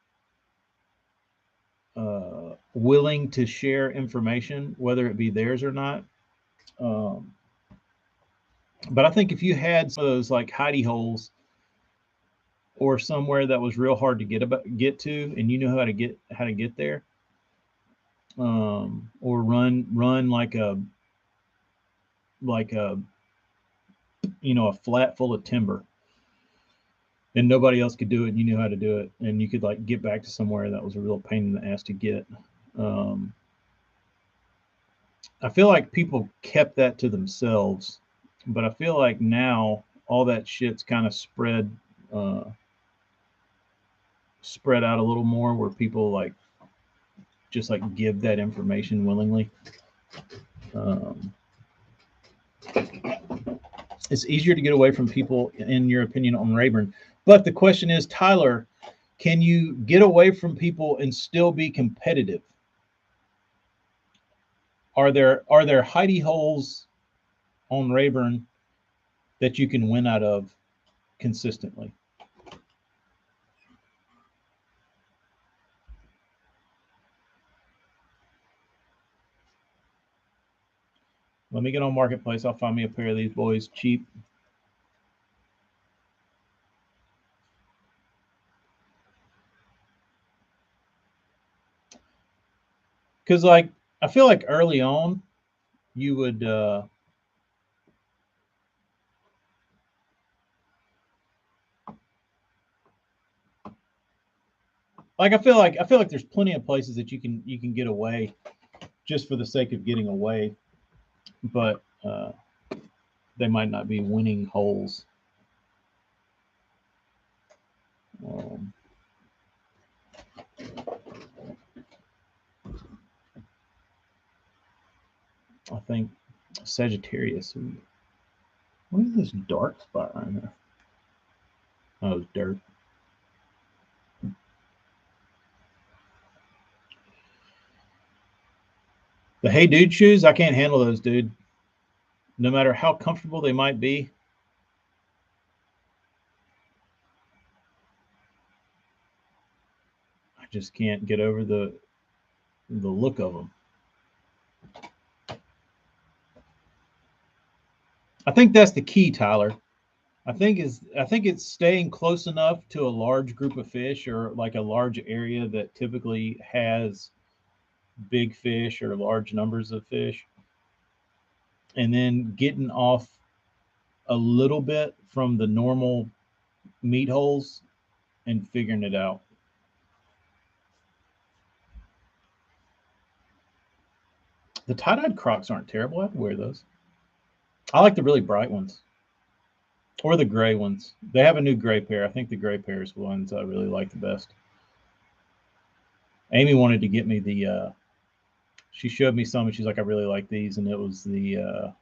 willing to share information, whether it be theirs or not. Um, but I think if you had some of those like hidey holes or somewhere that was real hard to get to, and you know how to get there, or run like a a flat full of timber, and nobody else could do it, and you knew how to do it, and you could like get back to somewhere that was a real pain in the ass to get. Um, I feel like people kept that to themselves, but I feel like now all that shit's kind of uh, spread out a little more, where people like just like give that information willingly. Um, it's easier to get away from people, in your opinion, on Rayburn. But the question is, Tyler, can you get away from people and still be competitive? Are there hidey holes on Rayburn that you can win out of consistently? Let me get on Marketplace. I'll find me a pair of these boys cheap. Because like I feel like early on you would like I feel like there's plenty of places that you can get away just for the sake of getting away, but they might not be winning holes. Um, I think Sagittarius. What is this dark spot right there? Oh, it's dirt. The Hey Dude shoes, I can't handle those, dude. No matter how comfortable they might be, I just can't get over the look of them. I think that's the key, Tyler. I think it's staying close enough to a large group of fish, or like a large area that typically has big fish or large numbers of fish, and then getting off a little bit from the normal meat holes and figuring it out. The tie-dyed Crocs aren't terrible. I'd wear those. I like the really bright ones, or the gray ones. They have a new gray pair. I think the gray pair is the ones I really like the best. Amy wanted to get me the. She showed me some, and she's like, "I really like these," and it was uh,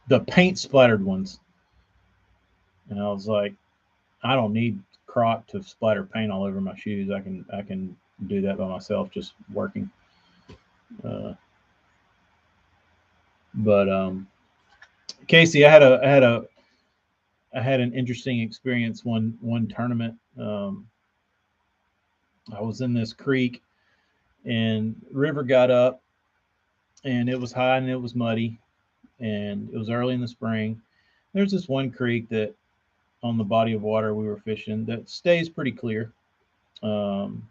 the paint splattered ones, and I was like, "I don't need Croc to splatter paint all over my shoes. I can do that by myself, just working." Uh, but Casey, I had an interesting experience one tournament. I was in this creek, and river got up, and it was high and it was muddy, and it was early in the spring. There's this one creek that on the body of water we were fishing that stays pretty clear um,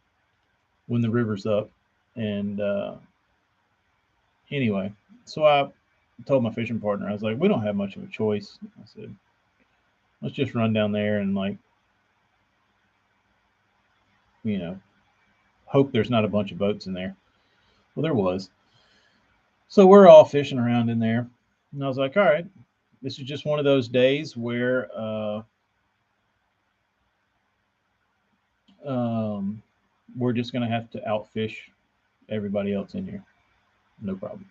when the river's up. And anyway, so I told my fishing partner, I was like, we don't have much of a choice. I said, let's just run down there and, like, you know, hope there's not a bunch of boats in there. Well, there was. So we're all fishing around in there. And I was like, all right, this is just one of those days where um, we're just going to have to outfish everybody else in here. No problem.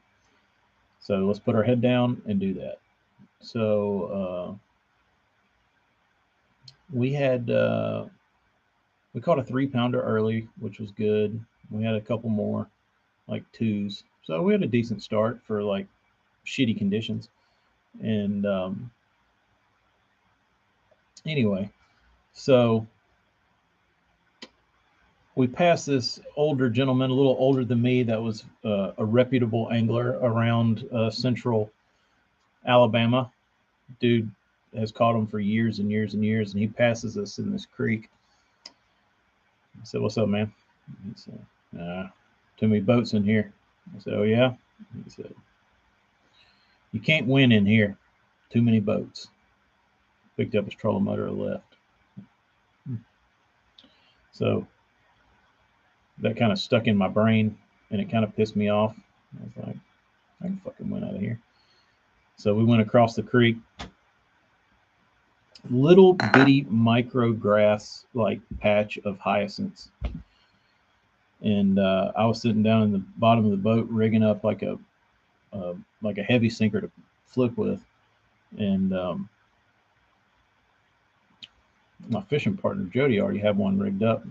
So let's put our head down and do that. So we had we caught a 3-pounder early, which was good. We had a couple more, like 2s. So we had a decent start for, like, shitty conditions. And anyway, so we passed this older gentleman, a little older than me, that was a reputable angler around central Alabama. Dude has caught them for years and years and years, and he passes us in this creek. I said, "What's up, man?" He said, "Too many boats in here." I said, "Oh yeah?" He said, "You can't win in here. Too many boats." Picked up his trolling motor and left. So that kind of stuck in my brain, and it kind of pissed me off. I was like, I can fucking win out of here. So we went across the creek. Little bitty micro grass like patch of hyacinths. And I was sitting down in the bottom of the boat rigging up like a heavy sinker to flip with. And my fishing partner Jody already had one rigged up.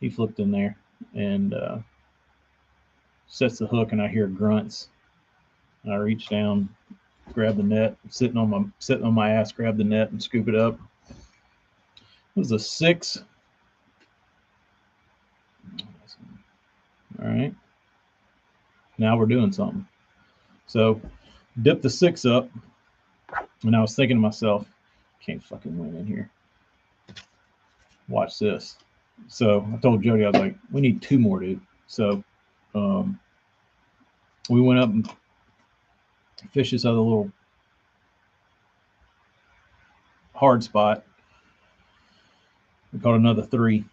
He flipped in there and sets the hook, and I hear grunts. And I reach down, grab the net, sitting on my ass, grab the net and scoop it up. It was a 6. All right, now we're doing something. So dip the 6 up, and I was thinking to myself, can't fucking win in here. Watch this. So I told Jody, I was like, we need 2 more, dude. So we went up and fished this other little hard spot. We caught another 3.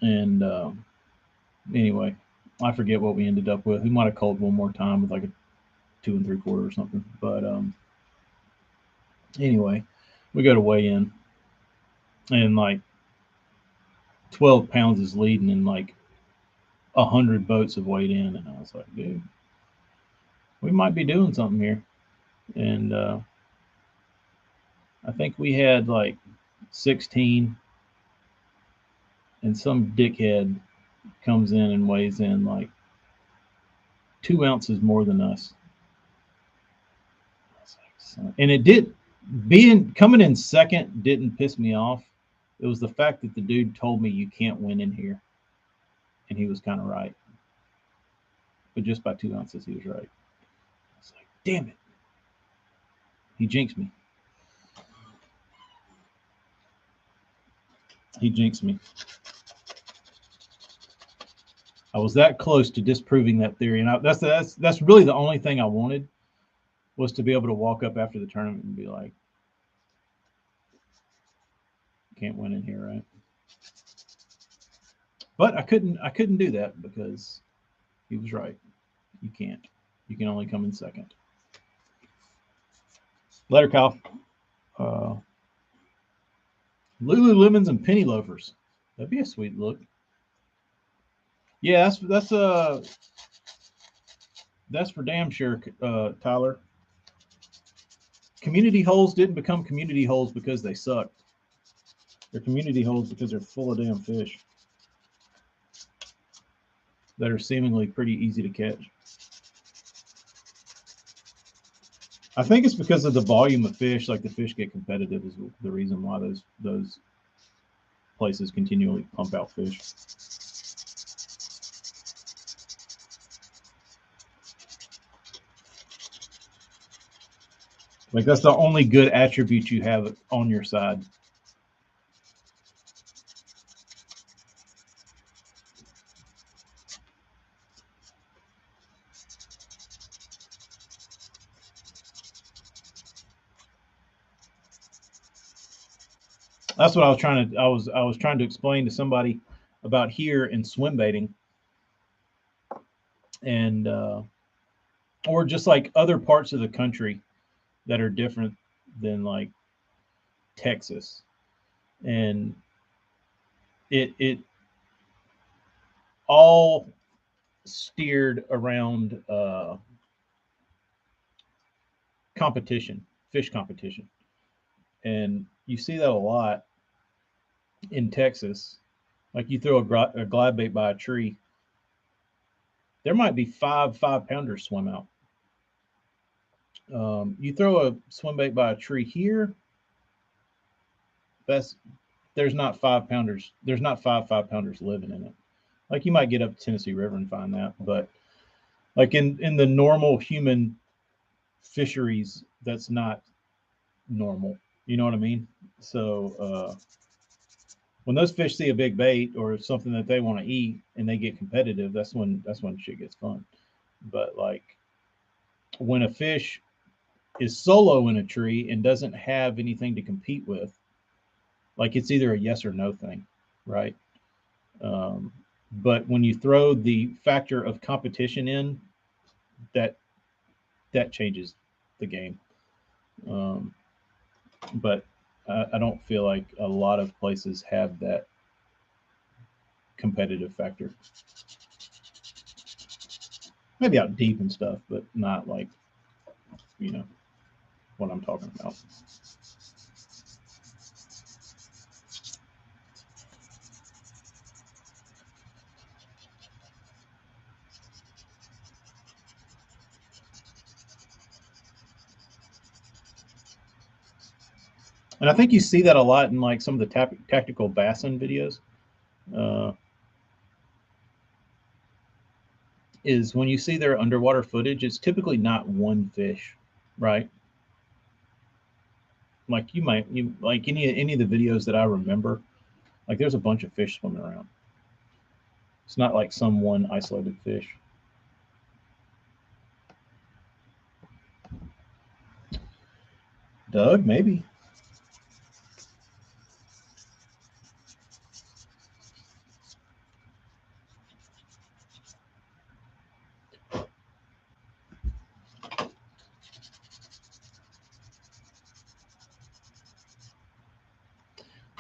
And anyway, I forget what we ended up with. We might have called one more time with like a 2 3/4 or something. But anyway, we go to weigh in, and like 12 pounds is leading, and like 100 boats have weighed in. And I was like, dude, we might be doing something here. And I think we had like 16, and some dickhead comes in and weighs in like 2 ounces more than us. And it did, coming in second didn't piss me off. It was the fact that the dude told me you can't win in here, and he was kind of right. But just by 2 ounces, he was right. I was like, damn it, he jinxed me. He jinxed me. I was that close to disproving that theory, and that's really the only thing I wanted, was to be able to walk up after the tournament and be like, can't win in here, right? But I couldn't do that because he was right. You can't. You can only come in second. Later, Kyle. Lululemons and penny loafers. That'd be a sweet look. Yeah, that's for damn sure, Tyler. Community holes didn't become community holes because they sucked. They're community holes because they're full of damn fish that are seemingly pretty easy to catch. I think it's because of the volume of fish. Like, the fish get competitive is the reason why those places continually pump out fish. Like that's the only good attribute you have on your side. That's what I was trying to. I was trying to explain to somebody about here in swim baiting, and or just like other parts of the country that are different than like Texas, and it all steered around competition, fish competition, and you see that a lot in Texas. Like you throw a glide bait by a tree, there might be 5 pounders swim out. You throw a swim bait by a tree here, that's there's not 5 pounders. There's not 5 pounders living in it. Like you might get up to Tennessee River and find that, but like in the normal human fisheries, that's not normal. You know what I mean? So when those fish see a big bait or something that they want to eat and they get competitive, that's when shit gets fun. But like when a fish is solo in a tree and doesn't have anything to compete with, like it's either a yes or no thing, right? Um, but when you throw the factor of competition in, that that changes the game. Um, but I don't feel like a lot of places have that competitive factor. Maybe out deep and stuff, but not like you know what I'm talking about. And I think you see that a lot in like some of the tactical bassin videos. Uh, is when you see their underwater footage, it's typically not one fish, right? Like you like any of the videos that I remember, like there's a bunch of fish swimming around. It's not like some one isolated fish. Doug, maybe.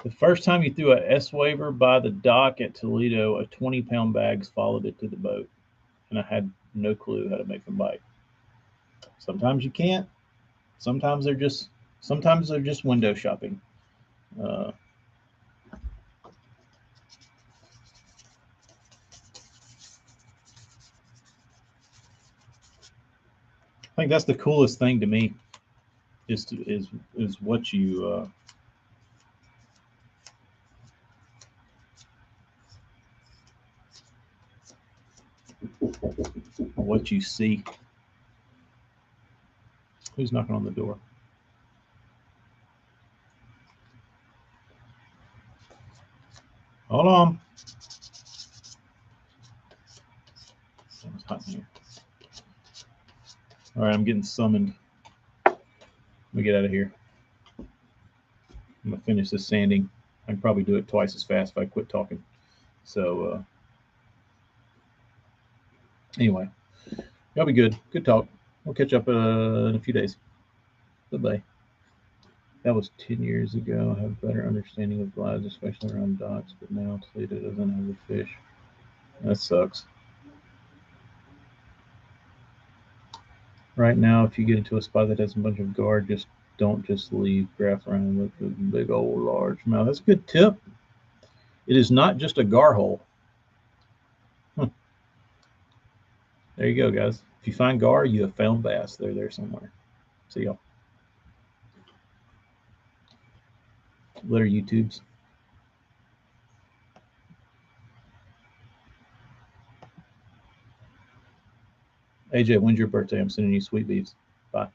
The first time you threw a S waiver by the dock at Toledo, a 20-pound bags followed it to the boat, and I had no clue how to make them bite. Sometimes you can't. Sometimes they're just window shopping. Uh, I think that's the coolest thing to me is what you see. Who's knocking on the door? Hold on. It's hot in here. All right, I'm getting summoned. Let me get out of here. I'm gonna finish this sanding. I can probably do it twice as fast if I quit talking. So anyway, y'all be good. Good talk. We'll catch up in a few days. Bye bye. That was 10 years ago. I have a better understanding of glides, especially around docks, but now Toledo doesn't have the fish. That sucks. Right now, if you get into a spot that has a bunch of guard, don't just leave. Graph around with a big old large mouth. That's a good tip. It is not just a gar hole. Huh. There you go, guys. If you find gar, you have found bass. They're there somewhere. See y'all. Later, YouTubes. AJ, when's your birthday? I'm sending you sweet beats. Bye.